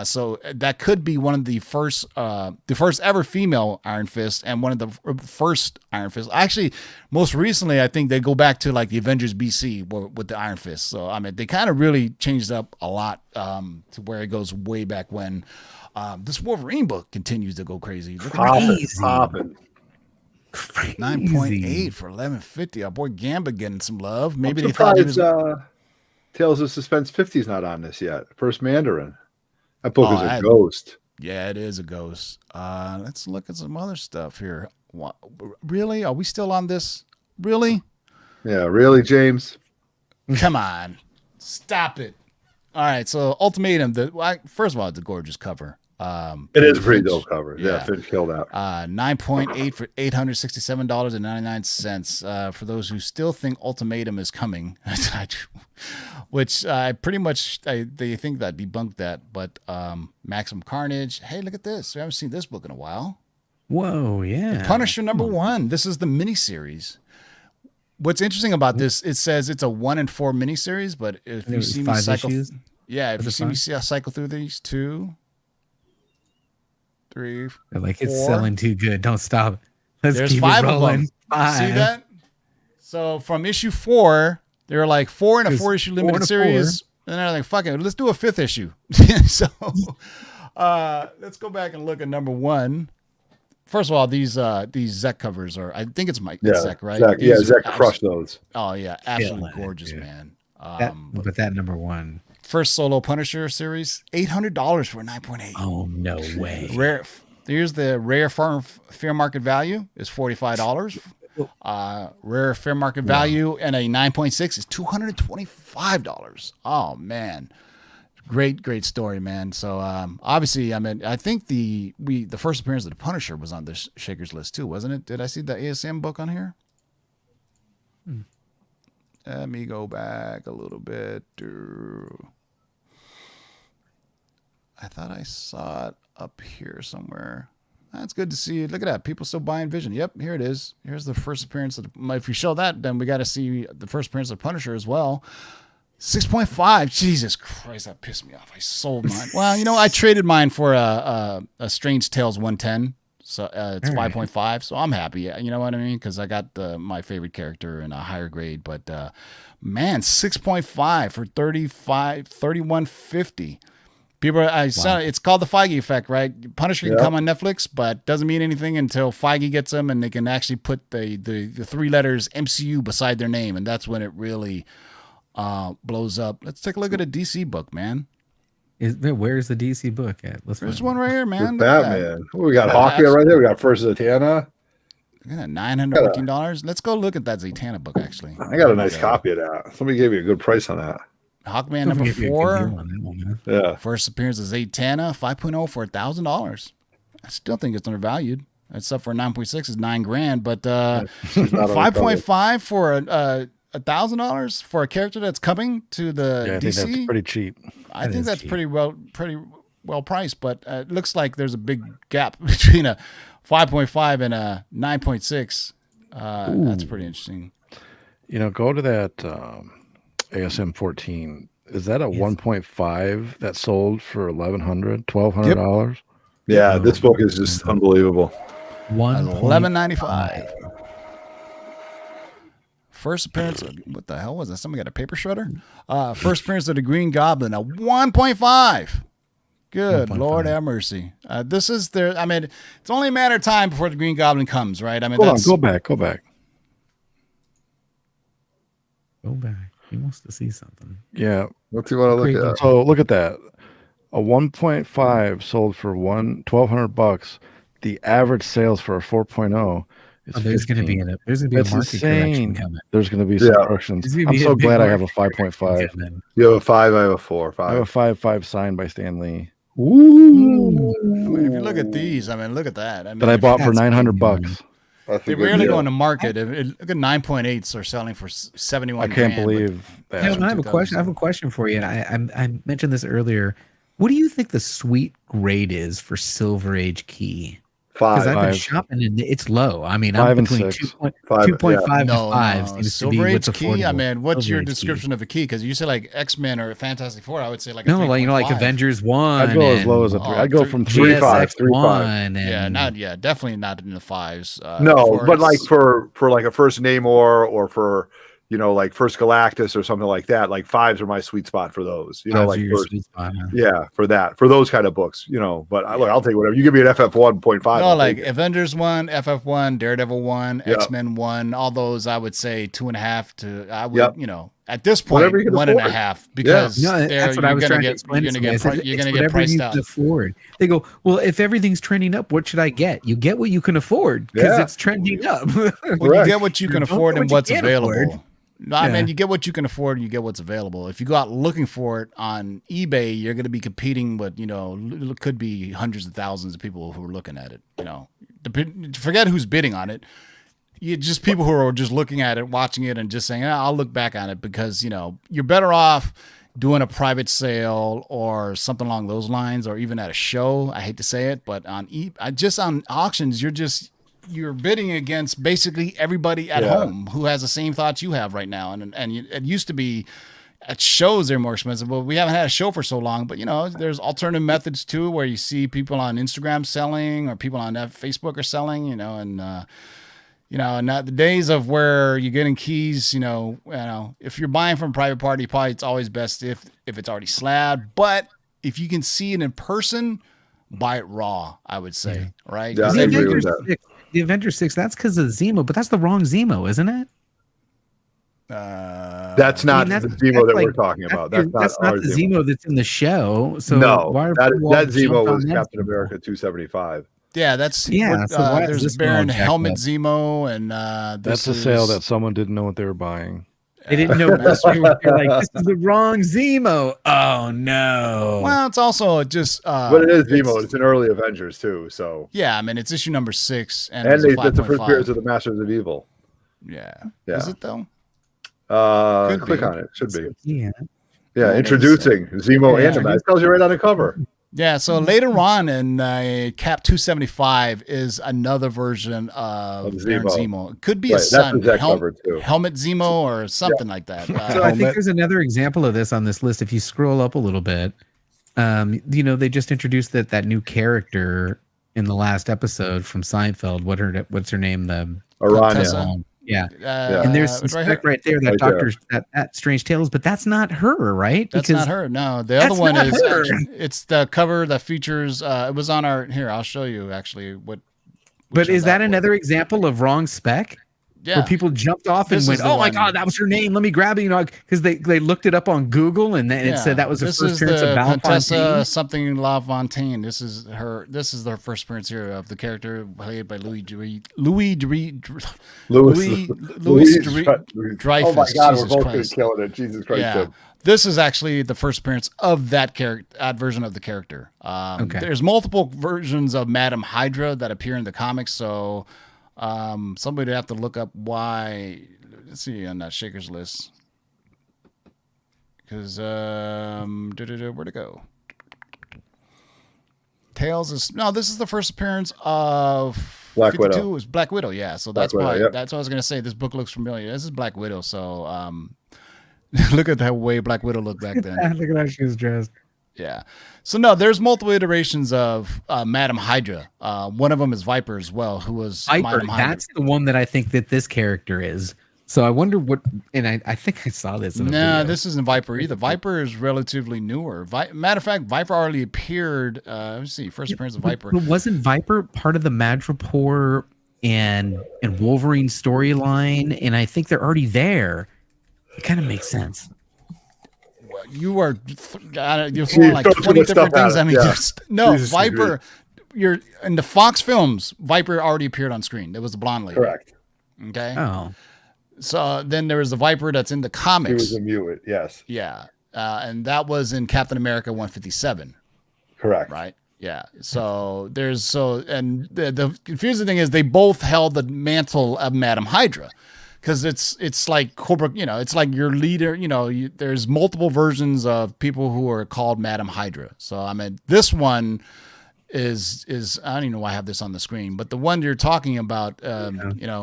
so that could be one of the first ever female Iron Fist and one of the first Iron Fist. Actually, most recently, I think they go back to like the Avengers BC with the Iron Fist. So, I mean, they kind of really changed up a lot to where it goes way back when. This Wolverine book continues to go crazy. Popping. 9.8 for $11.50. Our boy Gamba getting some love. Maybe I'm they thought he was. Tales of Suspense 50 is not on this yet. First Mandarin. That book is a ghost. Yeah, it is a ghost. Let's look at some other stuff here. What, really? Are we still on this? Really? Yeah, really, James? Come on. Stop it. All right, so Ultimatum. First of all, it's a gorgeous cover. It is a pretty dope cover. Yeah, Finch killed out. 9.8 for $867.99. For those who still think Ultimatum is coming, which pretty much they think that debunked that. But Maximum Carnage. Hey, look at this. We haven't seen this book in a while. Whoa, yeah. Punisher #1. This is the miniseries. What's interesting about this? It says it's a 1 in 4 miniseries, but if you see me cycle, if you see me cycle through these 2, 3, They're like 4. It's selling too good. Don't stop. There's keep 5 it of them. Five. See that? So from issue 4, there are like 4 in a 4-issue limited series, and they're like, "Fuck it, let's do a 5th issue." So let's go back and look at #1. First of all, these Zek covers are, I think it's Mike Zek, right? Zek crushed those. Oh yeah, absolutely gorgeous, man. But that #1. First solo Punisher series, $800 for 9.8. Oh no way! Rare. Here's the rare fair market value is $45. Rare fair market value and a 9.6 is $225. Oh man, great story, man. So obviously, I mean, I think the first appearance of the Punisher was on the Shakers list too, wasn't it? Did I see the ASM book on here? Let me go back a little bit. I thought I saw it up here somewhere. That's good to see. Look at that. People still buying Vision. Yep, here it is. Here's the first appearance of if you show that, then we got to see the first appearance of Punisher as well. 6.5. Jesus Christ, that pissed me off. I sold mine. Well, I traded mine for a Strange Tales 110. So it's 5.5. So I'm happy. You know what I mean? Because I got my favorite character in a higher grade. But man, 6.5 for 31.50. People, it's called the Feige effect, right? Punisher can come on Netflix, but doesn't mean anything until Feige gets them, and they can actually put the 3 letters MCU beside their name, and that's when it really blows up. Let's take a look at a DC book, man. Where's the DC book at? There's one right here, man. Batman. We got Hawkeye right there. We got First Zatanna. $914. Let's go look at that Zatanna book. Actually, I got a nice copy of that. Somebody gave me a good price on that. Hawkman number 4. Yeah. First appearance of Zatanna, 5.0 for $1,000. I still think it's undervalued. It's up for 9.6 is $9,000, but 5.5 for $1,000 for a character that's coming to the DC. I think that's pretty cheap. I think that's cheap. pretty well priced, but it looks like there's a big gap between a 5.5 and a 9.6. That's pretty interesting. Go to that ASM 14. Is that a 1.5 that sold for $1,200? Yeah, this book is just unbelievable. $11.95. First appearance of, what the hell was that? Somebody got a paper shredder? First appearance of the Green Goblin, a 1.5. Good 1.5. Lord have mercy. This is their, it's only a matter of time before the Green Goblin comes, right? Hold on, go back. Go back. He wants to see something. Yeah. What's he want to look at? So look at that. A 1.5 sold for $1,200. The average sales for a 4.0 is there's going to be a market correction coming. There's going to be some corrections. I'm so glad I have a 5.5. You have a 5. I have a 4. 5. I have a 5.5 signed by Stan Lee. Ooh. If you look at these, look at that. That I bought for $900. They rarely go on the market. Look at 9.8s are selling for 71. I can't believe that. I have a question. I have a question for you, and I mentioned this earlier. What do you think the sweet grade is for Silver Age Key? 5. Because I've been shopping and it's low. 5 I'm and between 6. 2.5 and 5. Seems Silver to be Age Key. What's Silver your Age description key. of a key? Because you say like X-Men or Fantastic Four. I would say like no, like Avengers 1. I'd go as low as a 3. I'd go from 3.5. 3.5. Definitely not in the 5s. No, but like for like a first Namor or for like First Galactus or something like that, like 5s are my sweet spot for those. Like sweet spot, huh? Yeah, for those kind of books. But I'll take whatever. You give me an FF 1.5. No, like Avengers 1, FF 1, Daredevil 1, X-Men 1, all those I would say 2.5 to I would at this point 1.5 because that's what I was trying to explain. You're gonna get priced out. Afford. They go, well, if everything's trending up, what should I get? You get what you can afford because it's trending up. Well, you get what you can afford and what's available. No, you get what you can afford and you get what's available. If you go out looking for it on eBay, you're going to be competing with, could be hundreds of thousands of people who are looking at it. Forget who's bidding on it. You just people who are just looking at it, watching it, and just saying, I'll look back on it because, you're better off doing a private sale or something along those lines, or even at a show. I hate to say it, but on auctions, you're bidding against basically everybody at home who has the same thoughts you have right now. And it used to be at shows they're more expensive, but we haven't had a show for so long. But there's alternative methods too, where you see people on Instagram selling or people on Facebook are selling. And not the days of where you're getting keys. If you're buying from a private party, probably it's always best if it's already slabbed. But if you can see it in person, buy it raw. I would say, right? Yeah, I agree with that. The Avengers 6, that's because of Zemo, but that's the wrong Zemo, isn't it? That's not the Zemo that we're talking about. That's not the Zemo that's in the show. So no, why that Zemo was Captain America 275. Yeah, that's so there's Baron Helmet Zemo, and that's a sale that someone didn't know what they were buying. They didn't know. They're like, this is the wrong Zemo. Oh no. Well, it's also just. But it is Zemo. It's an early Avengers too. So yeah, it's issue number 6, and it's the first appearance of the Masters of Evil. Yeah. Is it though? Click on it. Should be. Yeah. Introducing Zemo and the Mask. It tells you right on the cover. Yeah, so later on in Cap 275 is another version of Baron Zemo. It could be a son, Helmet Zemo or something like that. So I think there's another example of this on this list. If you scroll up a little bit, they just introduced that new character in the last episode from Seinfeld. What's her name? The Araña. Yeah. And there's some spec right there that Doctor that Strange Tales, but that's not her, right? That's not her. No, the other one is it's the cover that features. It was on our here. I'll show you actually what. But is that another example of wrong spec? Yeah. Where people jumped off and went, "Oh my God, that was her name. Let me grab it." You know, because they looked it up on Google and then it said that was her first appearance of Contessa something La Fontaine. This is her. This is their first appearance here of the character played by Louis Dreyfus. Oh my God, we're both going to kill it. Jesus Christ. Yeah. This is actually the first appearance of that character, that version of the character. There's multiple versions of Madam Hydra that appear in the comics, so somebody would have to look up why. Let's see on that Shakers list. Because where'd it go? Tales is this is the first appearance of Black 52 Widow. Is Black Widow, yeah. So that's Black why Widow, yep. That's what I was gonna say. This book looks familiar. This is Black Widow, so look at that way Black Widow looked back then. Look at how she was dressed. Yeah. So no, there's multiple iterations of Madam Hydra. One of them is Viper as well, who was Viper. Madam Hydra. That's the one that I think that this character is. So I wonder what, and I think I saw this. No, this isn't Viper either. Viper is relatively newer. Matter of fact, Viper already appeared. Let's see, first appearance of Viper. But wasn't Viper part of the Madripoor and Wolverine storyline? And I think they're already there. It kind of makes sense. You are you're throwing like 20 different things. I mean, no, Jesus, Viper. You're in the Fox films. Viper already appeared on screen. It was the blonde lady. Correct. Okay. Oh. So then there was the Viper that's in the comics. He was a mutant. Yes. Yeah, and that was in Captain America 157. Correct. Right. Yeah. So the confusing thing is they both held the mantle of Madam Hydra. Because it's like Cobra, it's like your leader, there's multiple versions of people who are called Madam Hydra. So, I mean, this one is I don't even know why I have this on the screen, but the one you're talking about,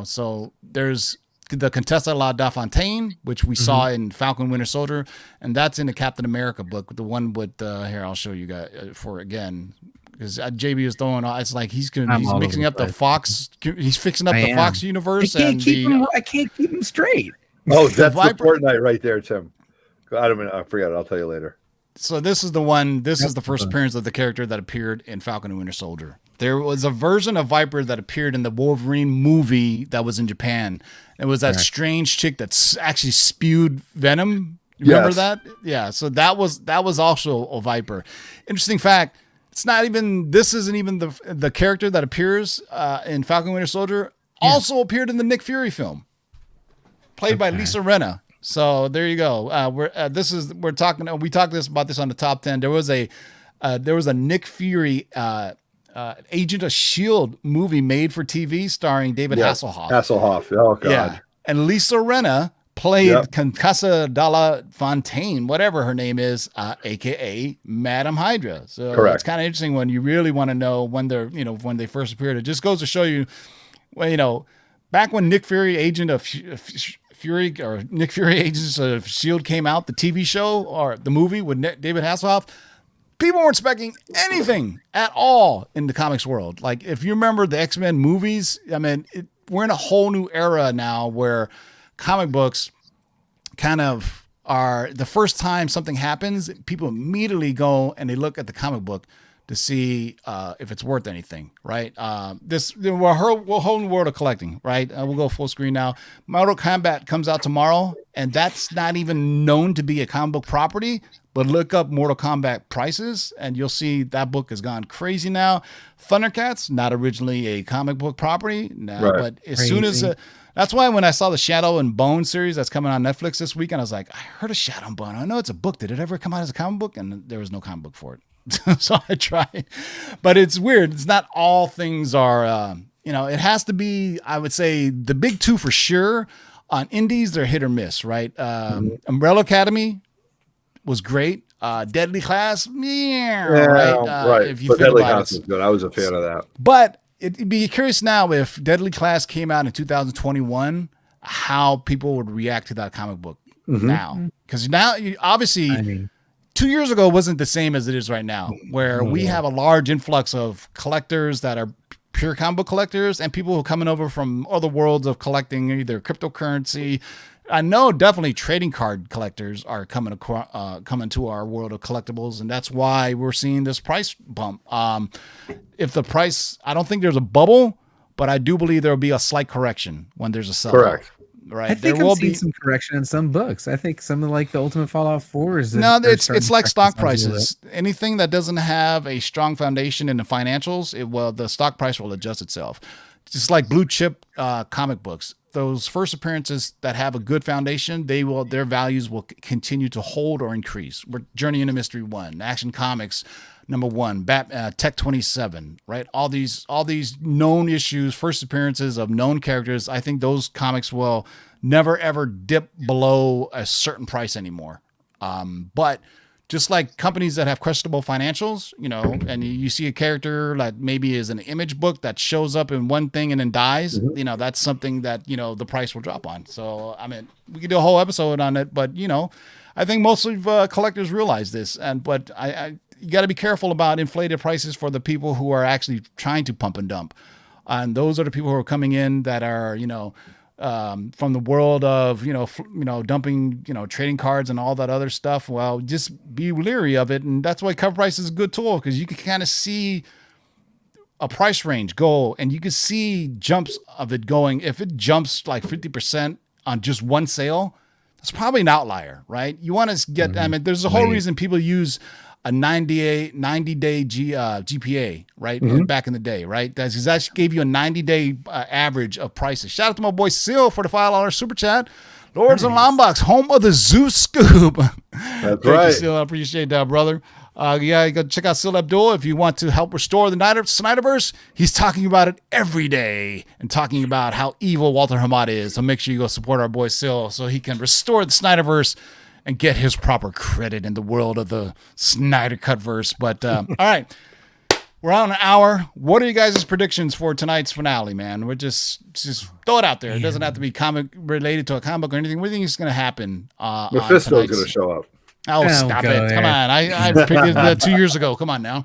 so there's the Contessa La Fontaine, which we saw in Falcon Winter Soldier, and that's in the Captain America book. The one with, here, I'll show you guys for again. Because JB is throwing, it's like he's mixing up the Fox. He's fixing up the Fox universe. I can't keep him straight. Oh, that's the Fortnite right there, Tim. I forgot it. I'll tell you later. So this is the one. This is the first appearance of the character that appeared in Falcon and Winter Soldier. There was a version of Viper that appeared in the Wolverine movie that was in Japan. It was that strange chick that actually spewed venom. Remember that? Yeah. So that was also a Viper. Interesting fact. This isn't even the character that appears in Falcon Winter Soldier also appeared in the Nick Fury film, played by Lisa Rinna. So there you go. We talked about this on the top 10. There was a Nick Fury Agent of S.H.I.E.L.D. movie made for TV starring David Hasselhoff. Oh God. Yeah. And Lisa Rinna played Contessa Dalla Fontaine, whatever her name is, aka Madam Hydra. So it's kind of interesting when you really want to know when when they first appeared. It just goes to show you, back when Nick Fury Agent of Fury or Nick Fury Agents of S.H.I.E.L.D. came out, the TV show or the movie with David Hasselhoff, people weren't expecting anything at all in the comics world. Like if you remember the X-Men movies, I mean, we're in a whole new era now where comic books kind of are the first time something happens, people immediately go and they look at the comic book to see if it's worth anything, right? We're a whole new world of collecting, right? We'll go full screen now. Mortal Kombat comes out tomorrow, and that's not even known to be a comic book property, but look up Mortal Kombat prices, and you'll see that book has gone crazy now. Thundercats, not originally a comic book property, but as soon as... that's why when I saw the Shadow and Bone series that's coming on Netflix this weekend, I was like, I heard of Shadow and Bone. I know it's a book. Did it ever come out as a comic book? And there was no comic book for it. So I tried. But it's weird. It's not all things are, it has to be, I would say, the big two for sure. On indies, they're hit or miss, right? Umbrella Academy was great. Deadly Class, right? If you think Deadly Class was good. I was a fan of that. But it'd be curious now if Deadly Class came out in 2021, how people would react to that comic book now. Because now, obviously, 2 years ago wasn't the same as it is right now, where we have a large influx of collectors that are pure comic book collectors and people who are coming over from other worlds of collecting either cryptocurrency. I know definitely trading card collectors are coming to our world of collectibles, and that's why we're seeing this price bump. If the price, I don't think there's a bubble, but I do believe there will be a slight correction when there's a sell. Correct. Right. I think there will seeing be some correction in some books. I think something like the Ultimate Fallout 4s. No, it's like stock prices. Anything that doesn't have a strong foundation in the financials, the stock price will adjust itself. Just like blue chip comic books. Those first appearances that have a good foundation, their values will continue to hold or increase. We're Journey into Mystery 1, Action Comics #1, Tech 27, right? All these known issues, first appearances of known characters. I think those comics will never ever dip below a certain price anymore. But just like companies that have questionable financials, and you see a character that maybe is an image book that shows up in one thing and then dies, that's something that, the price will drop on. So, I mean, we could do a whole episode on it, but, I think most of collectors realize this. But you got to be careful about inflated prices for the people who are actually trying to pump and dump. And those are the people who are coming in that are, from the world of, dumping, trading cards and all that other stuff. Well, just be leery of it. And that's why CovrPrice is a good tool, because you can kind of see a price range go, and you can see jumps of it going. If it jumps like 50% on just one sale, that's probably an outlier, right? You want to get, I mean, there's a whole reason people use a 90-day GPA, right? Back in the day, right? That's because that gave you a 90-day average of prices. Shout out to my boy Sil for the $5 super chat. Lords and Lombox, home of the Zeus Scoop. That's right. Sil, I appreciate that, brother. You go check out Sil Abdul if you want to help restore the Snyderverse. He's talking about it every day and talking about how evil Walter Hamada is. So make sure you go support our boy Sil so he can restore the Snyderverse and get his proper credit in the world of the Snyder Cut verse. But all right, we're on an hour. What are you guys' predictions for tonight's finale, man? We're just throw it out there. It doesn't have to be comic related to a comic book or anything. What do you think is going to happen? Mephisto's going to show up. Oh, stop it! Come on, I predicted that 2 years ago. Come on now.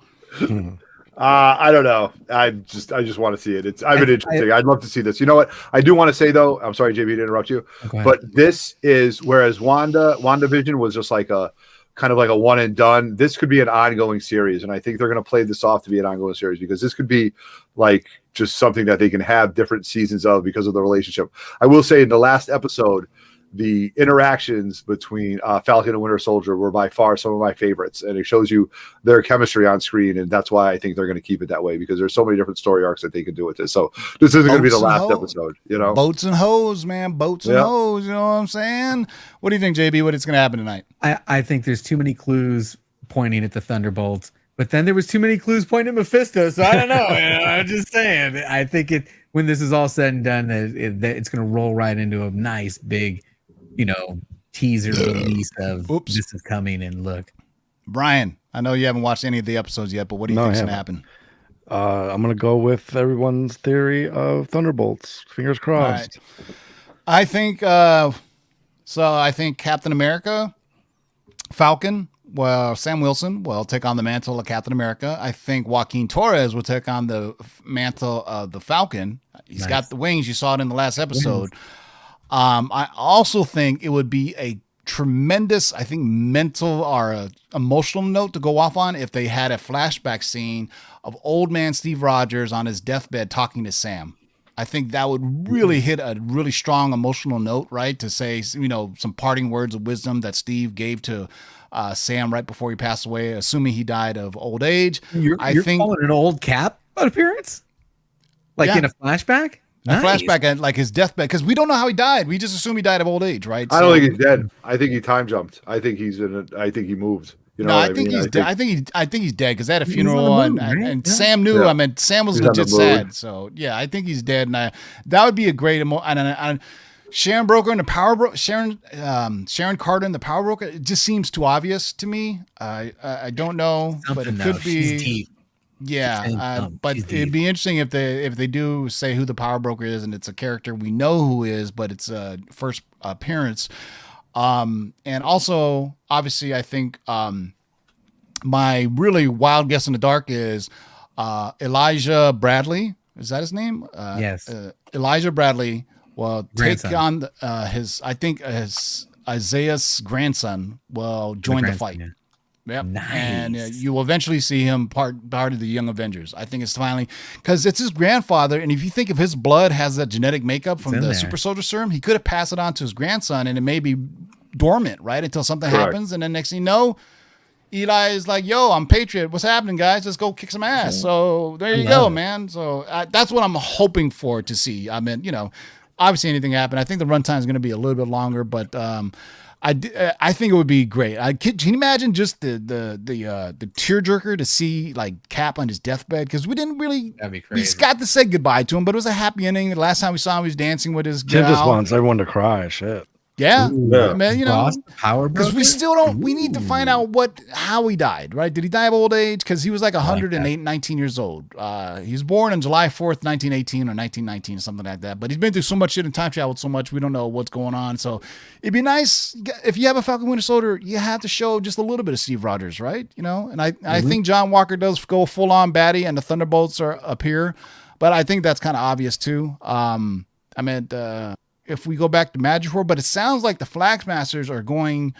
I don't know. I just want to see it. I've been interesting. I'd love to see this. You know what? I do want to say though. I'm sorry, JB, to interrupt you, but this is whereas WandaVision was just like a kind of like a one and done. This could be an ongoing series, and I think they're going to play this off to be an ongoing series because this could be like just something that they can have different seasons of because of the relationship. I will say in the last episode, the interactions between Falcon and Winter Soldier were by far some of my favorites, and it shows you their chemistry on screen, and that's why I think they're going to keep it that way because there's so many different story arcs that they can do with this. So this isn't going to be the last episode, Boats and hoes, man, boats and hoes. You know what I'm saying? What do you think, JB? What is going to happen tonight? I think there's too many clues pointing at the Thunderbolts, but then there was too many clues pointing at Mephisto. So I don't know. I'm just saying. I think when this is all said and done, it's going to roll right into a nice big, teaser release of this is coming. And look, Brian, I know you haven't watched any of the episodes yet, but what do you think's going to happen? I'm going to go with everyone's theory of Thunderbolts. Fingers crossed. Right. I think I think Captain America, Falcon, Sam Wilson will take on the mantle of Captain America. I think Joaquin Torres will take on the mantle of the Falcon. He's got the wings. You saw it in the last episode. I also think it would be a tremendous, I think, mental or emotional note to go off on if they had a flashback scene of old man Steve Rogers on his deathbed talking to Sam. I think that would really hit a really strong emotional note, right? To say, some parting words of wisdom that Steve gave to Sam right before he passed away, assuming he died of old age. You're calling an old Cap appearance? In a flashback? A flashback at like his deathbed, because we don't know how he died. We just assume he died of old age, right? I don't think he's dead. I think he time jumped. I think he's I think he moved. I think he's dead. I think he's dead because they had a funeral and Sam knew. I mean, Sam was legit sad. So yeah, I think he's dead, and that would be a great and Sharon Broker and the Power Broker, Sharon Carter and the Power Broker. It just seems too obvious to me. I don't know, but it could be. Yeah, but it'd be interesting if they do say who the Power Broker is, and it's a character we know who is, but it's a first appearance. And also, obviously, I think my really wild guess in the dark is Elijah Bradley. Is that his name? Yes. Elijah Bradley will Grandson. take on his Isaiah's grandson will join the fight. Yeah. Yep. Nice. And you will eventually see him part of the Young Avengers. I think it's finally because it's his grandfather. And if you think of his blood has that genetic makeup from the super soldier serum, he could have passed it on to his grandson and it may be dormant, right? Until something happens. And then next thing you know, Eli is like, yo, I'm Patriot. What's happening, guys? Let's go kick some ass. So there you go, man. So that's what I'm hoping for to see. I mean, obviously anything happen. I think the runtime is going to be a little bit longer, but I think it would be great. Can you imagine just the tearjerker to see like Cap on his deathbed? Because we didn't really. That'd be crazy. We got to say goodbye to him, but it was a happy ending. The last time we saw him, he was dancing with his Tim gal. just wants everyone to cry. Shit. Yeah, Yeah. man. Power because we still don't. We need to find out how he died. Right? Did he die of old age? Because he was like 108, 19 years old. He was born on July 4th, 1918 or 1919 or something like that. But he's been through so much shit and time traveled so much. We don't know what's going on. So it'd be nice if you have a Falcon Winter Soldier. You have to show just a little bit of Steve Rogers, right? And I think John Walker does go full on baddie, and the Thunderbolts are up here. But I think that's kind of obvious too. If we go back to Magic War, but it sounds like the Flag Smashers are going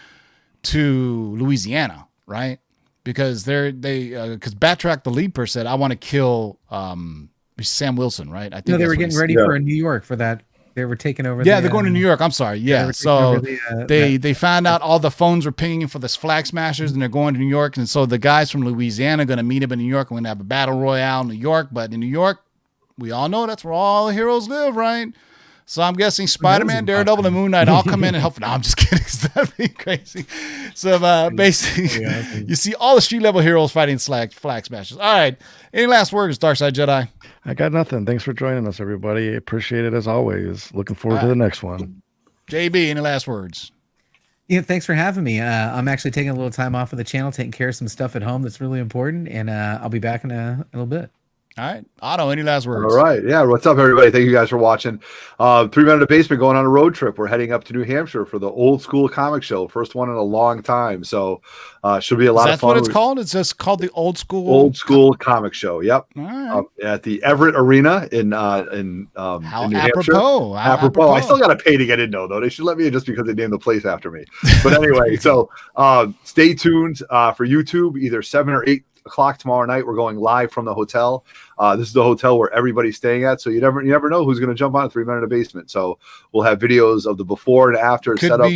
to Louisiana, right? Because because Batroc, the lead person, said, I want to kill Sam Wilson, right? I think they were getting ready for New York for that. They were taking over. Yeah, they're going to New York. I'm sorry. Yeah. So they found out all the phones were pinging for this Flag Smashers, and they're going to New York. And so the guys from Louisiana are going to meet up in New York. We're going to have a battle royale in New York. But in New York, we all know that's where all the heroes live, right? So I'm guessing Spider-Man, Daredevil, and Moon Knight all come in and help. No, I'm just kidding. That'd be crazy. So basically, you see all the street level heroes fighting Flag Smashers. All right. Any last words, Darkside Jedi? I got nothing. Thanks for joining us, everybody. Appreciate it as always. Looking forward to the next one. JB, any last words? Yeah, thanks for having me. I'm actually taking a little time off of the channel, taking care of some stuff at home that's really important, and I'll be back in a little bit. All right. Otto, any last words? All right. Yeah. What's up, everybody? Thank you guys for watching. 3 Men in the Basement going on a road trip. We're heading up to New Hampshire for the Old School Comic Show. First one in a long time. So should be a lot of fun. That's what it's called? It's just called the Old School Comic Show. Yep. All right. At the Everett Arena in New Hampshire. Apropos. I still got to pay to get in, though. They should let me in just because they named the place after me. But anyway, so stay tuned for YouTube, either 7 or 8 o'clock tomorrow night. We're going live from the hotel. This is the hotel where everybody's staying at, so you never know who's going to jump on 3 Men in the Basement. So we'll have videos of the before and after setup.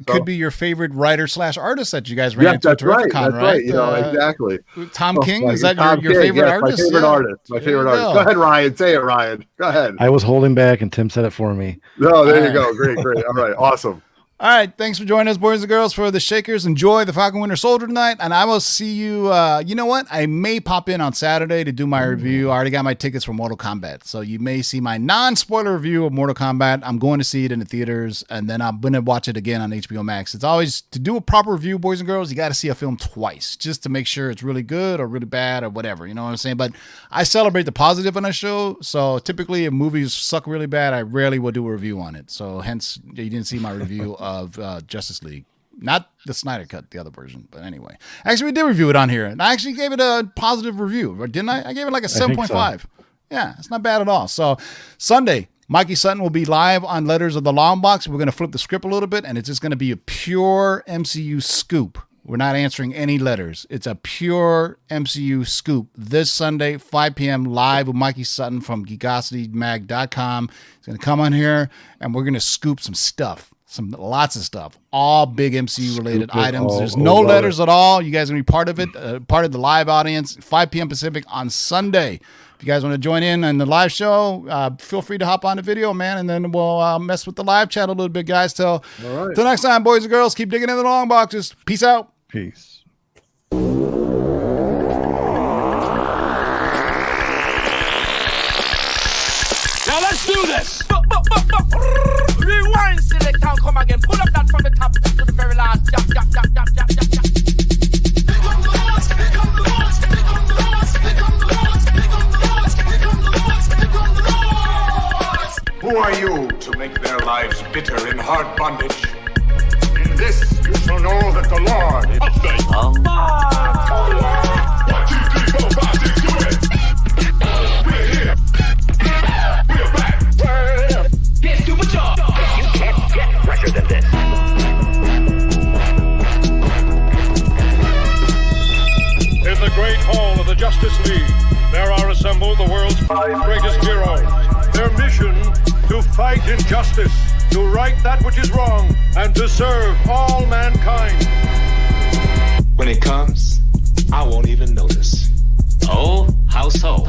Could be your favorite writer / artist that you guys ran into at Terrificon, right? Exactly. Tom King, is that your favorite artist? My favorite artist. My favorite artist. Go ahead, Ryan. Say it, Ryan. Go ahead. I was holding back, and Tim said it for me. No, there you go. Great. All right, awesome. All right, thanks for joining us, boys and girls, for the Shakers. Enjoy the Falcon Winter Soldier tonight, and I will see you. You know what? I may pop in on Saturday to do my review. I already got my tickets for Mortal Kombat, so you may see my non-spoiler review of Mortal Kombat. I'm going to see it in the theaters, and then I'm going to watch it again on HBO Max. It's always, to do a proper review, boys and girls, you got to see a film twice, just to make sure it's really good or really bad or whatever. You know what I'm saying? But I celebrate the positive on a show, so typically if movies suck really bad, I rarely will do a review on it. So hence, you didn't see my review of Justice League, not the Snyder Cut, the other version. But anyway, actually we did review it on here, and I actually gave it a positive review, didn't I? I gave it like a 7.5. So. Yeah, it's not bad at all. So Sunday, Mikey Sutton will be live on Letters of the Long Box. We're going to flip the script a little bit, and it's just going to be a pure MCU scoop. We're not answering any letters. It's a pure MCU scoop this Sunday, 5 p.m. live with Mikey Sutton from GeekosityMag.com. He's going to come on here, and we're going to scoop some stuff. Lots of stuff, all big MCU related items. There's no letters at all. You guys are going to be part of it, part of the live audience, 5 p.m. Pacific on Sunday. If you guys want to join in on the live show, feel free to hop on the video, man, and then we'll mess with the live chat a little bit, guys. Till next time, boys and girls, keep digging in the long boxes. Peace out. Peace. Now let's do this. Rewind, select and come again. Pull up that from the top to the very last. Jump. Who are you to make their lives bitter in hard bondage? this, you shall know that the Lord is update. 1, 2, 3, 4, 5, 6, do it. We're here. We're back. Here's to what y'all. You can't get fresher than this. In the great hall of the Justice League, there are assembled the world's 5 greatest heroes. Their mission, to fight injustice, to right that which is wrong, and to serve all mankind. When it comes, I won't even notice. Oh, how so?